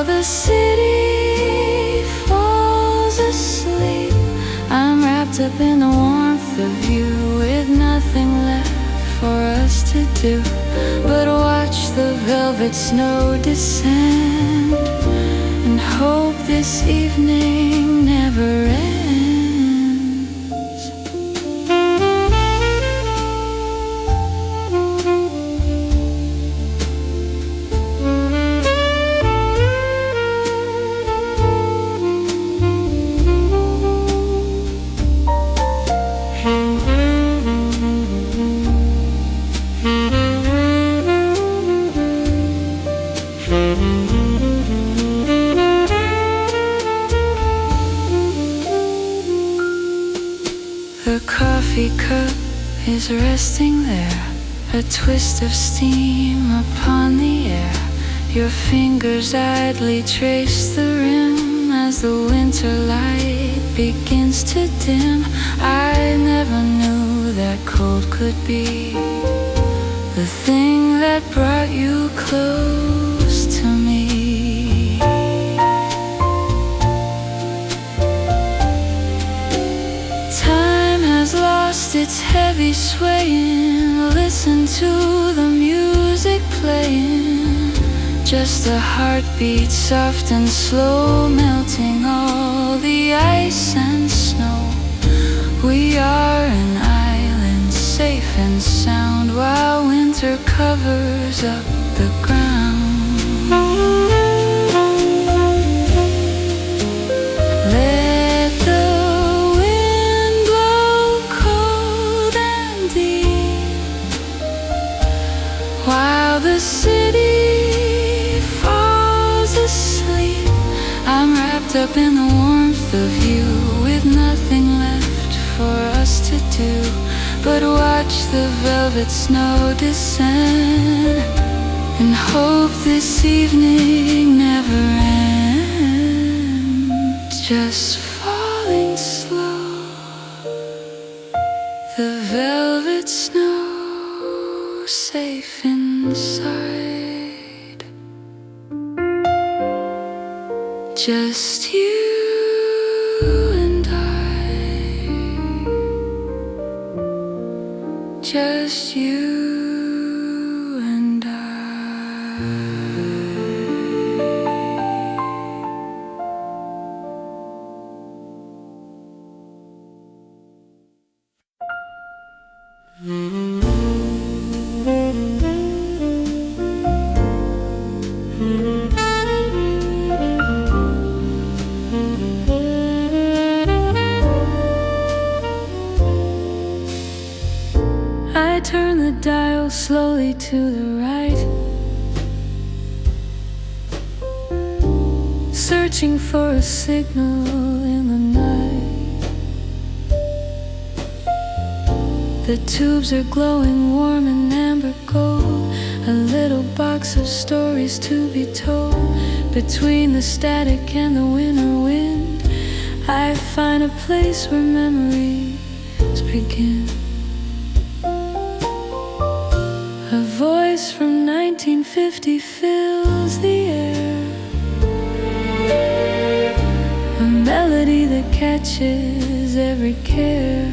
The city falls asleep. I'm wrapped up in the warmth of you, with nothing left for us to do but watch the velvet snow descend and hope this evening never ends. The coffee cup is resting there, a twist of steam upon the air. Your fingers idly trace the rim as the winter light begins to dim. I never knew that cold could be the thing that brought you close to me. Lost its heavy swaying. Listen to the music playing, just a heartbeat soft and slow, melting all the ice and snow. We are an island, safe and sound, while winter covers up the ground. While the city falls asleep, I'm wrapped up in the warmth of you, with nothing left for us to do but watch the velvet snow descend and hope this evening never ends. Just falling slow, the velvet snow safe inside. Just you and I, just you and I. slowly to the right, searching for a signal in the night. The tubes are glowing warm in amber gold, a little box of stories to be told. Between the static and the winter wind, I find a place where memories begin. A voice from 1950 fills the air, a melody that catches every care.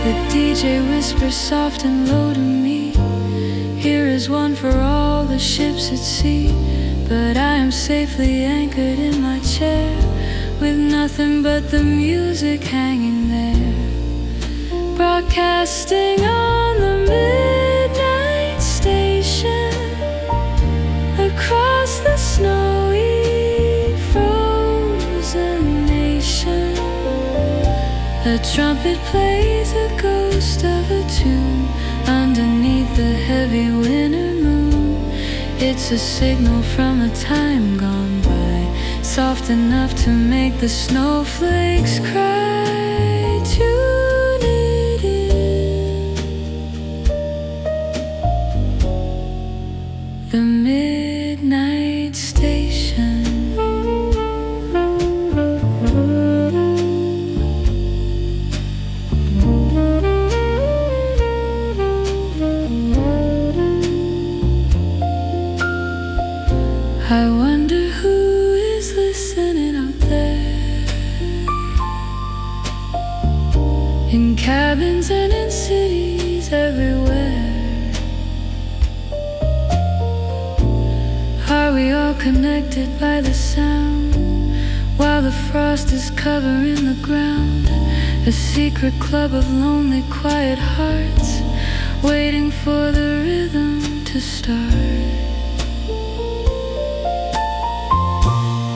The DJ whispers soft and low to me, here is one for all the ships at sea. But I am safely anchored in my chair, with nothing but the music hanging there. Broadcasting on the midnight station, across the snowy frozen nation. A trumpet plays a ghost of a tune underneath the heavy winter moon. It's a signal from a time gone by, soft enough to make the snowflakes cry. Tune it in, the midnight station. I wonder who is listening out there, in cabins and in cities everywhere. Are we all connected by the sound, while the frost is covering the ground? A secret club of lonely, quiet hearts, waiting for the rhythm to start.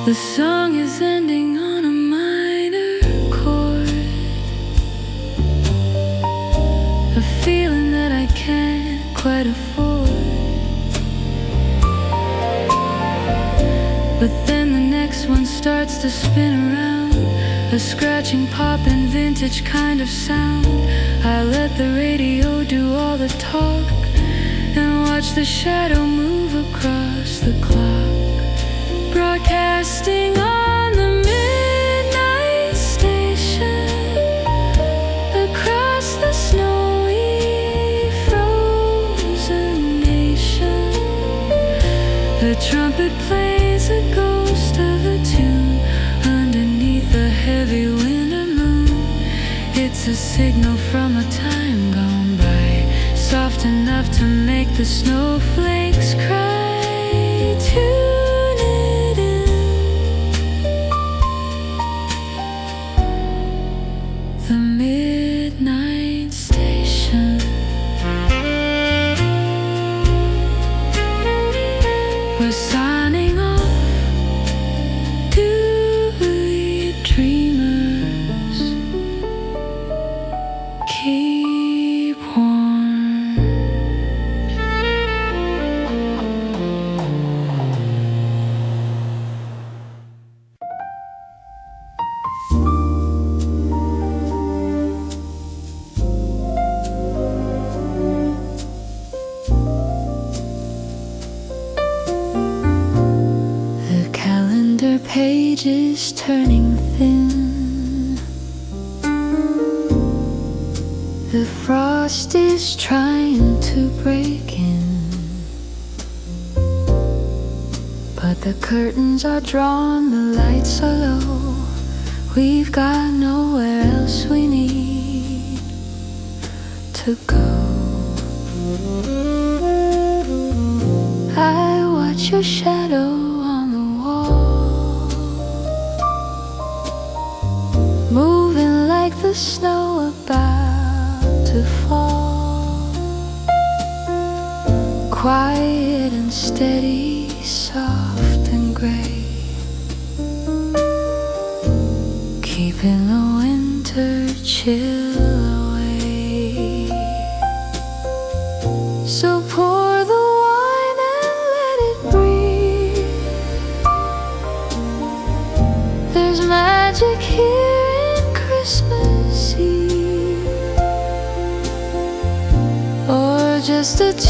The song is ending on a minor chord, a feeling that I can't quite afford. But then the next one starts to spin around, a scratching pop and vintage kind of sound. I let the radio do all the talk and watch the shadow move across the clock. Broadcasting on the midnight station, across the snowy frozen nation. The trumpet plays a ghost of a tune underneath the heavy winter moon. It's a signal from a time gone by, soft enough to make the snowflakes cry. Tune it in, the midnight station. We're signing off, do we dreamers keep warm? The calendar page is turning thin, the frost is trying to break in, but the curtains are drawn, the lights are low. We've got nowhere else we need to go. I watch your shadow on the wall, moving like the snow about to fall. Quiet and steady, soft and gray, keeping the winter chill away.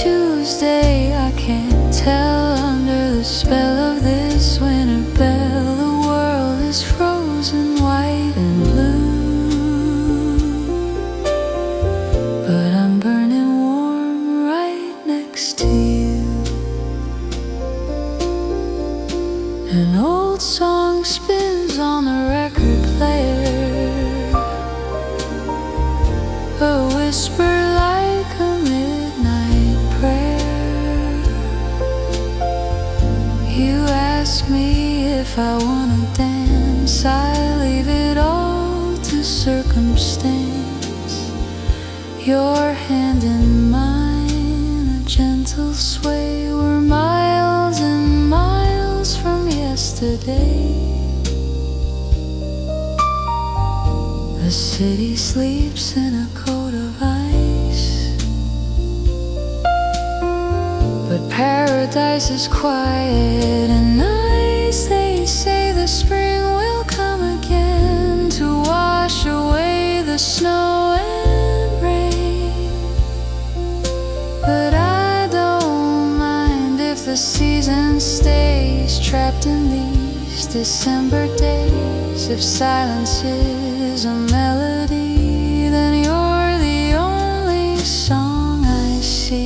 Tuesday, I can't tell. Under the spell of this winter bell, the world is frozen white and blue, but I'm burning warm right next to you. An old song spins on the record player, a whisper like a midnight prayer. You ask me if I wanna dance, I leave it all to circumstance. Your hand in mine, a gentle sway. We're miles and miles from yesterday. The city sleeps in a coat of ice, but paradise is quiet and nice. They say the spring will come again to wash away the snow and rain, but I don't mind if the season stays trapped in these December days. If silence is a melody, then you're the only song I see.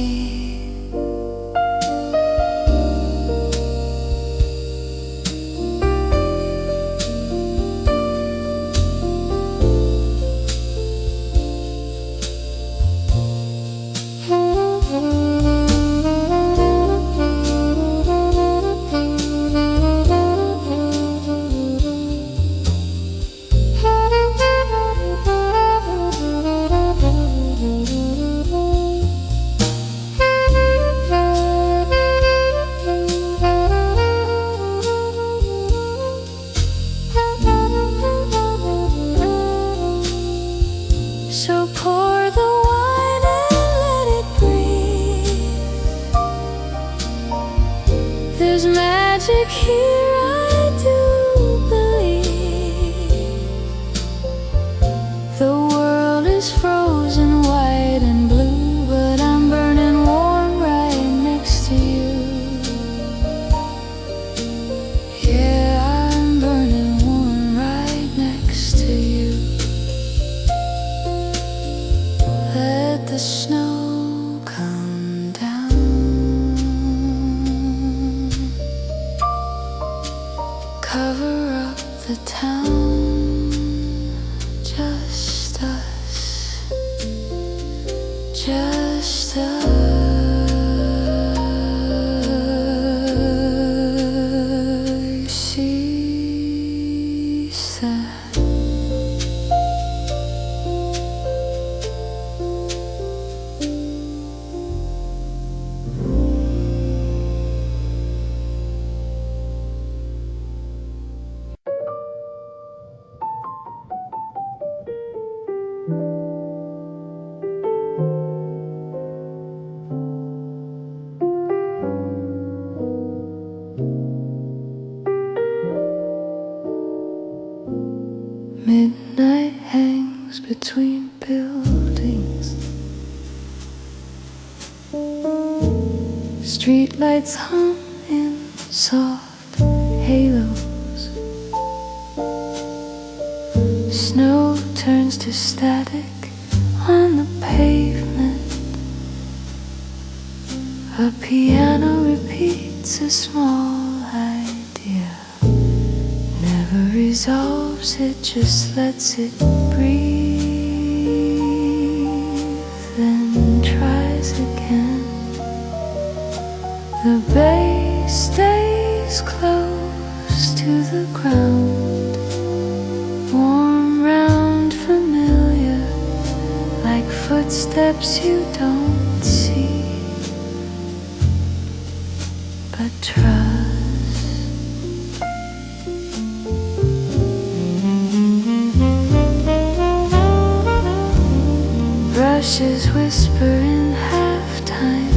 So pour the wine and let it breathe. There's magic here, I do believe. The world is frozen white and blue, but I'm burning warm right next to you. Yeah, I'm burning warm right next to you. Let the snow come down, cover up the town, just us, just us. Sees that midnight hangs between buildings. Streetlights hum in soft halos. Snow turns to static on the pavement. A piano repeats a small idea. Never resolves it, just lets it breathe, then tries again. The bass stays close to the ground, warm, round, familiar, like footsteps you don't see, but trust. Brushes whisper in halftime,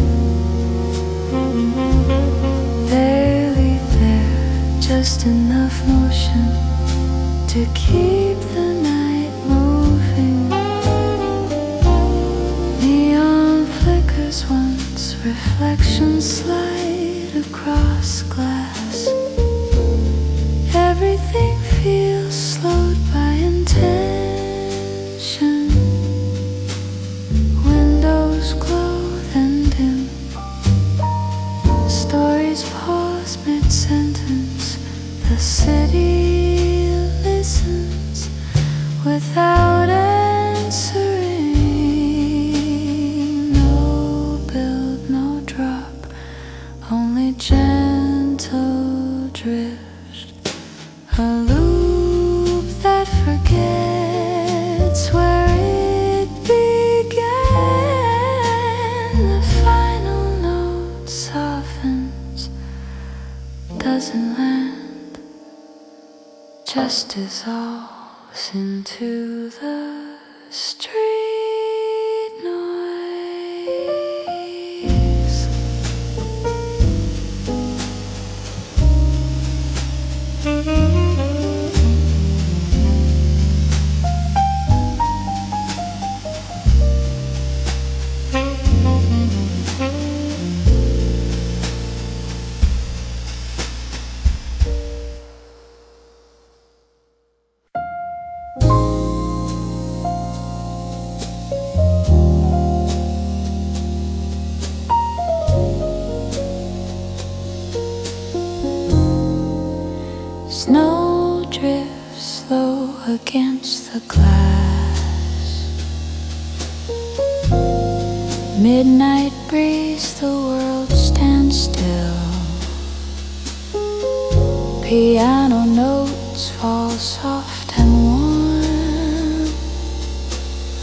barely there, just enough motion to keep the night moving. Neon flickers once reflections slide across glass. Everything feels slowed by intention. Windows glow then dim. Stories pause mid-sentence. The city listens without answering. No build, no drop, only gentle drift. A loop that forgets where it began. The final note softens, doesn't land, just dissolves into the street noise. Snow drifts slow against the glass. Midnight breeze, the world stands still. Piano notes fall soft and warm,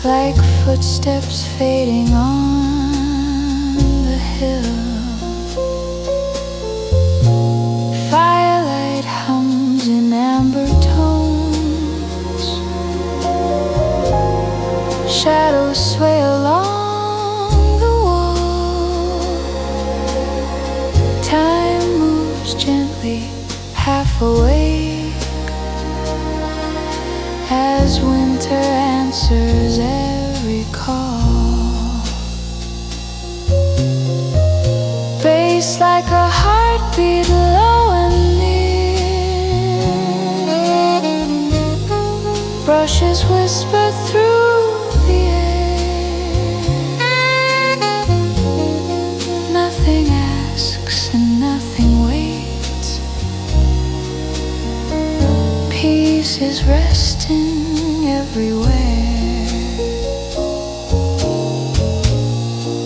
like footsteps fading on the hill. Firelight hums in amber tones. Shadows sway along the wall. Time moves gently, half awake, as winter answers every call. Bass like a heartbeat, low and near. Brushes whisper through the air. Nothing asks and nothing waits. Peace is resting everywhere.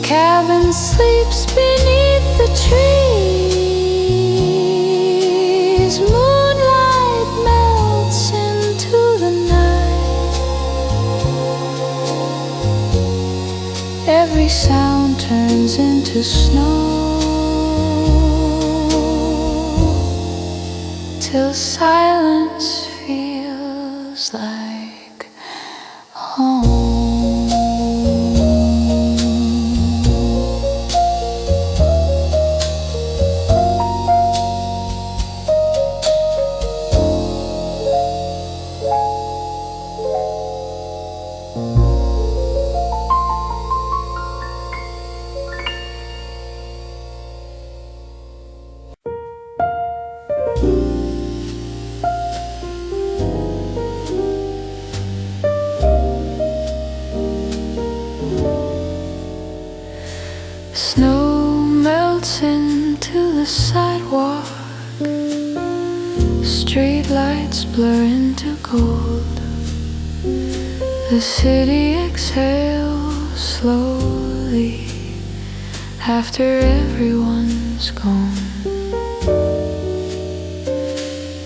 Cabin sleeps beneath the trees. Moonlight melts into the night. Every sound turns into snow, till silence feels like home. Snow melts into the sidewalk. Street lights blur into gold. The city exhales slowly after everyone's gone.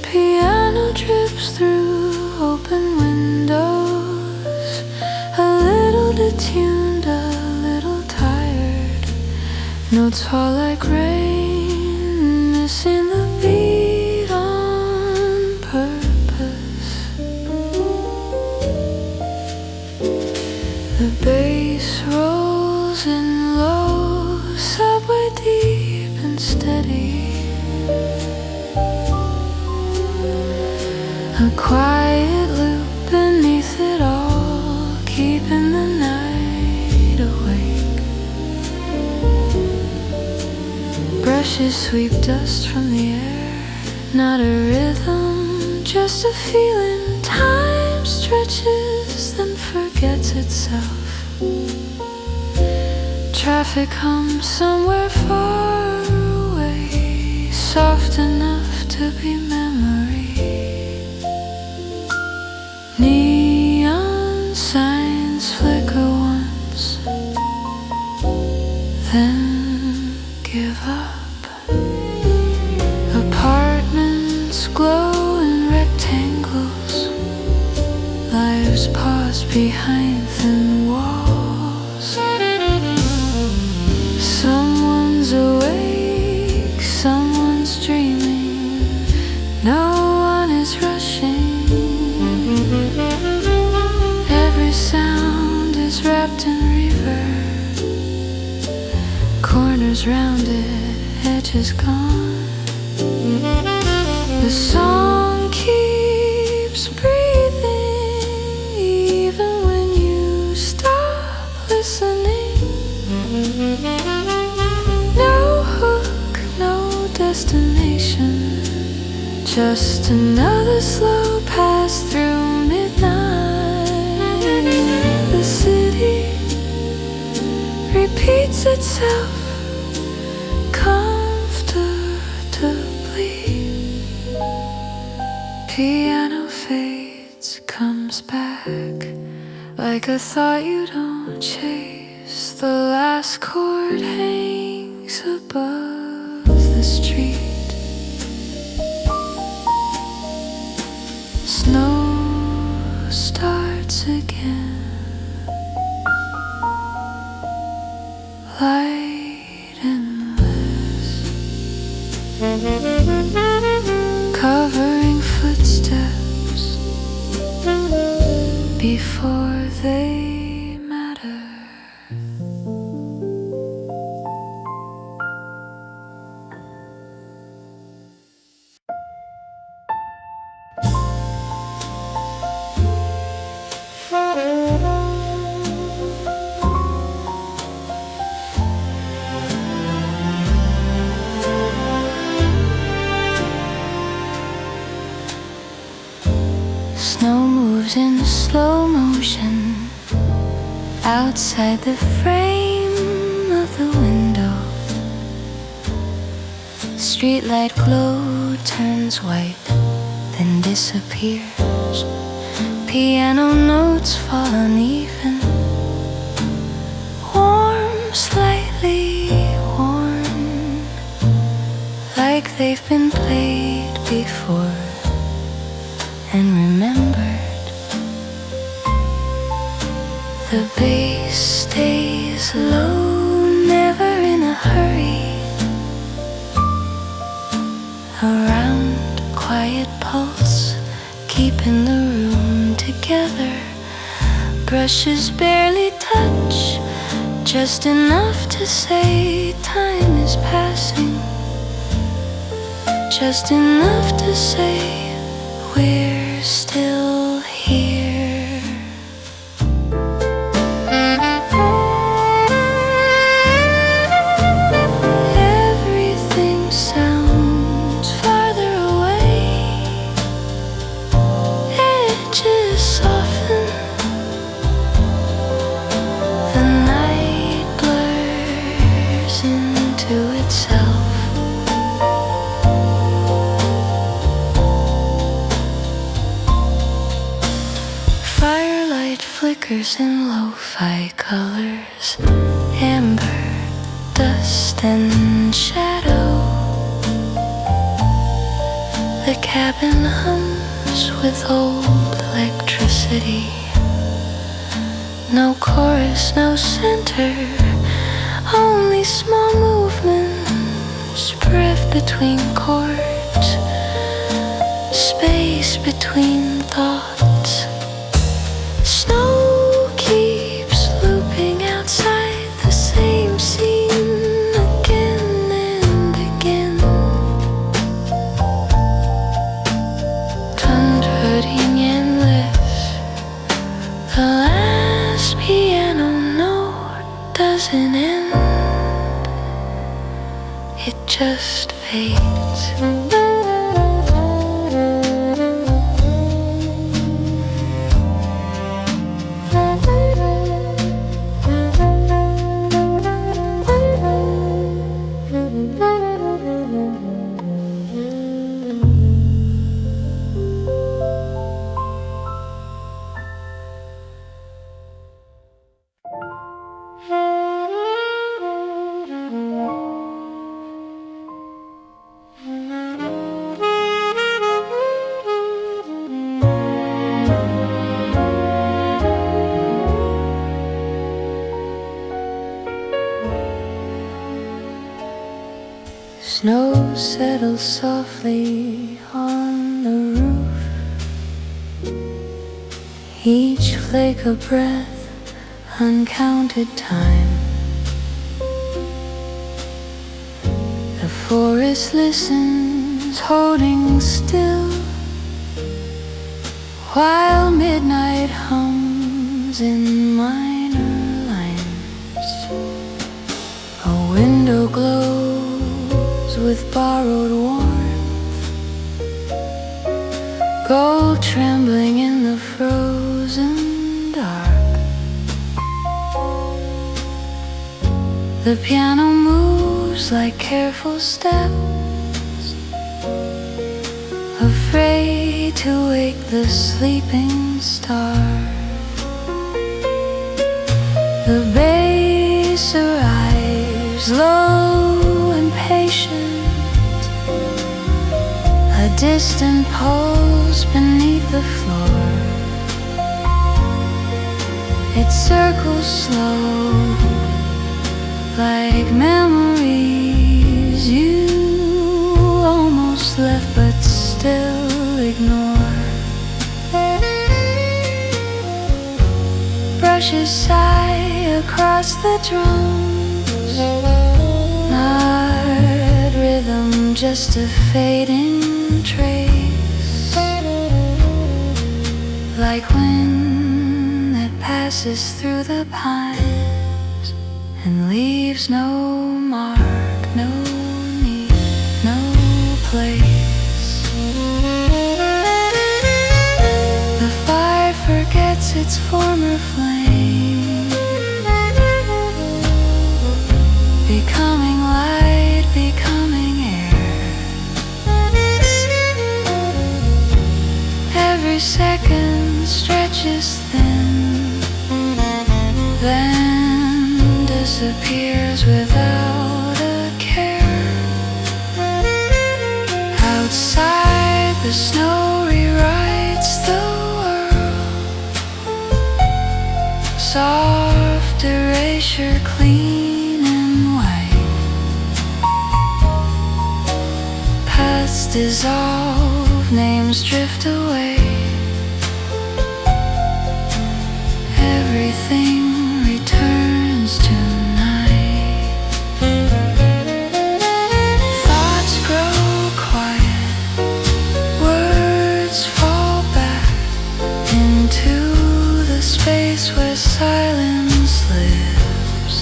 Piano drips through open windows, a little detuned, a little tired. Notes fall like rain, missing the beat on purpose. The bass rolls in low, subway deep and steady. A quiet loop beneath it all, keeping the night awake. Branches sweep dust from the air. Not a rhythm, just a feeling. Time stretches, then forgets itself. Traffic hums somewhere far away, soft enough to be memory. Neon signs flicker once, then give up. Apartments glow in rectangles. Lives pause behind thin walls. Someone's awake, someone's dreaming. No one is rushing. Every sound is wrapped in reverb. Corners rounded, edges gone. The song keeps breathing, even when you stop listening. No hook, no destination, just another slow pass through midnight. The city repeats itself comfortably. Piano fades, comes back like a thought you don't chase. The last chord hangs above the street. Snow starts again, light endless, covering footsteps before they matter. Snow moves in slow motion outside the frame of the window. Streetlight glow turns white, then disappears. Piano notes fall uneven, warm, slightly worn, like they've been played before and remembered. The bass stays low, never in a hurry. A round, quiet pulse, keeping the room together. Brushes barely touch, just enough to say time is passing. Just enough to say we're still here. Everything sounds farther away. Edges soften. The night blurs into itself. Firelight flickers in lo-fi colors, amber, dust and shadow. The cabin hums with old electricity. No chorus, no center, only small movements, breath between chords, space between thoughts. Snow keeps looping outside the same scene again and again. Converting endless. The last piano note doesn't end, it just fades. Snow settles softly on the roof, each flake a breath, uncounted time. The forest listens, holding still, while midnight hums in minor lines. A window glows with borrowed warmth, gold trembling in the frozen dark. The piano moves like careful steps, afraid to wake the sleeping star. The bass arrives low and patient, a distant pulse beneath the floor. It circles slow, like memories you almost left but still ignore. Brushes sigh across the drums, not rhythm, just a fading trace, like wind that passes through the pines and leaves no mark, no need, no place. The fire forgets its former flame, becoming light, becoming air. Every second stretches thin, then disappears without a care. Outside, the snow rewrites the world, soft erasure, clean and white. Paths dissolve, names drift away. Everything returns to night. Thoughts grow quiet, words fall back into the space where silence lives.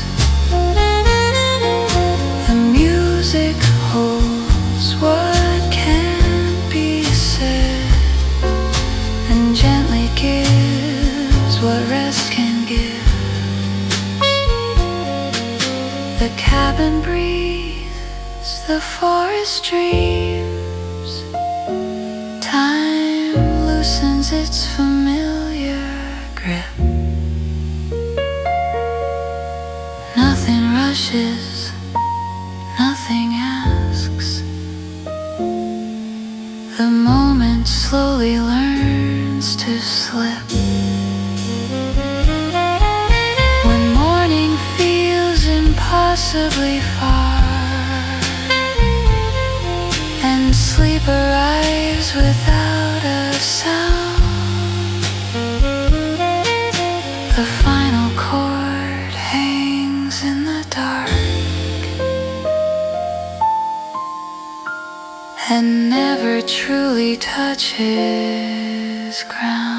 The music holds what can't be said, and gently gives what rest can give. The cabin breathes, the forest dreams. Time loosens its familiar grip. Nothing rushes, nothing asks. The moment slowly learns to slip. When morning feels impossibly far, and sleep arrives without a sound, the final chord hangs in the dark and never truly touches ground.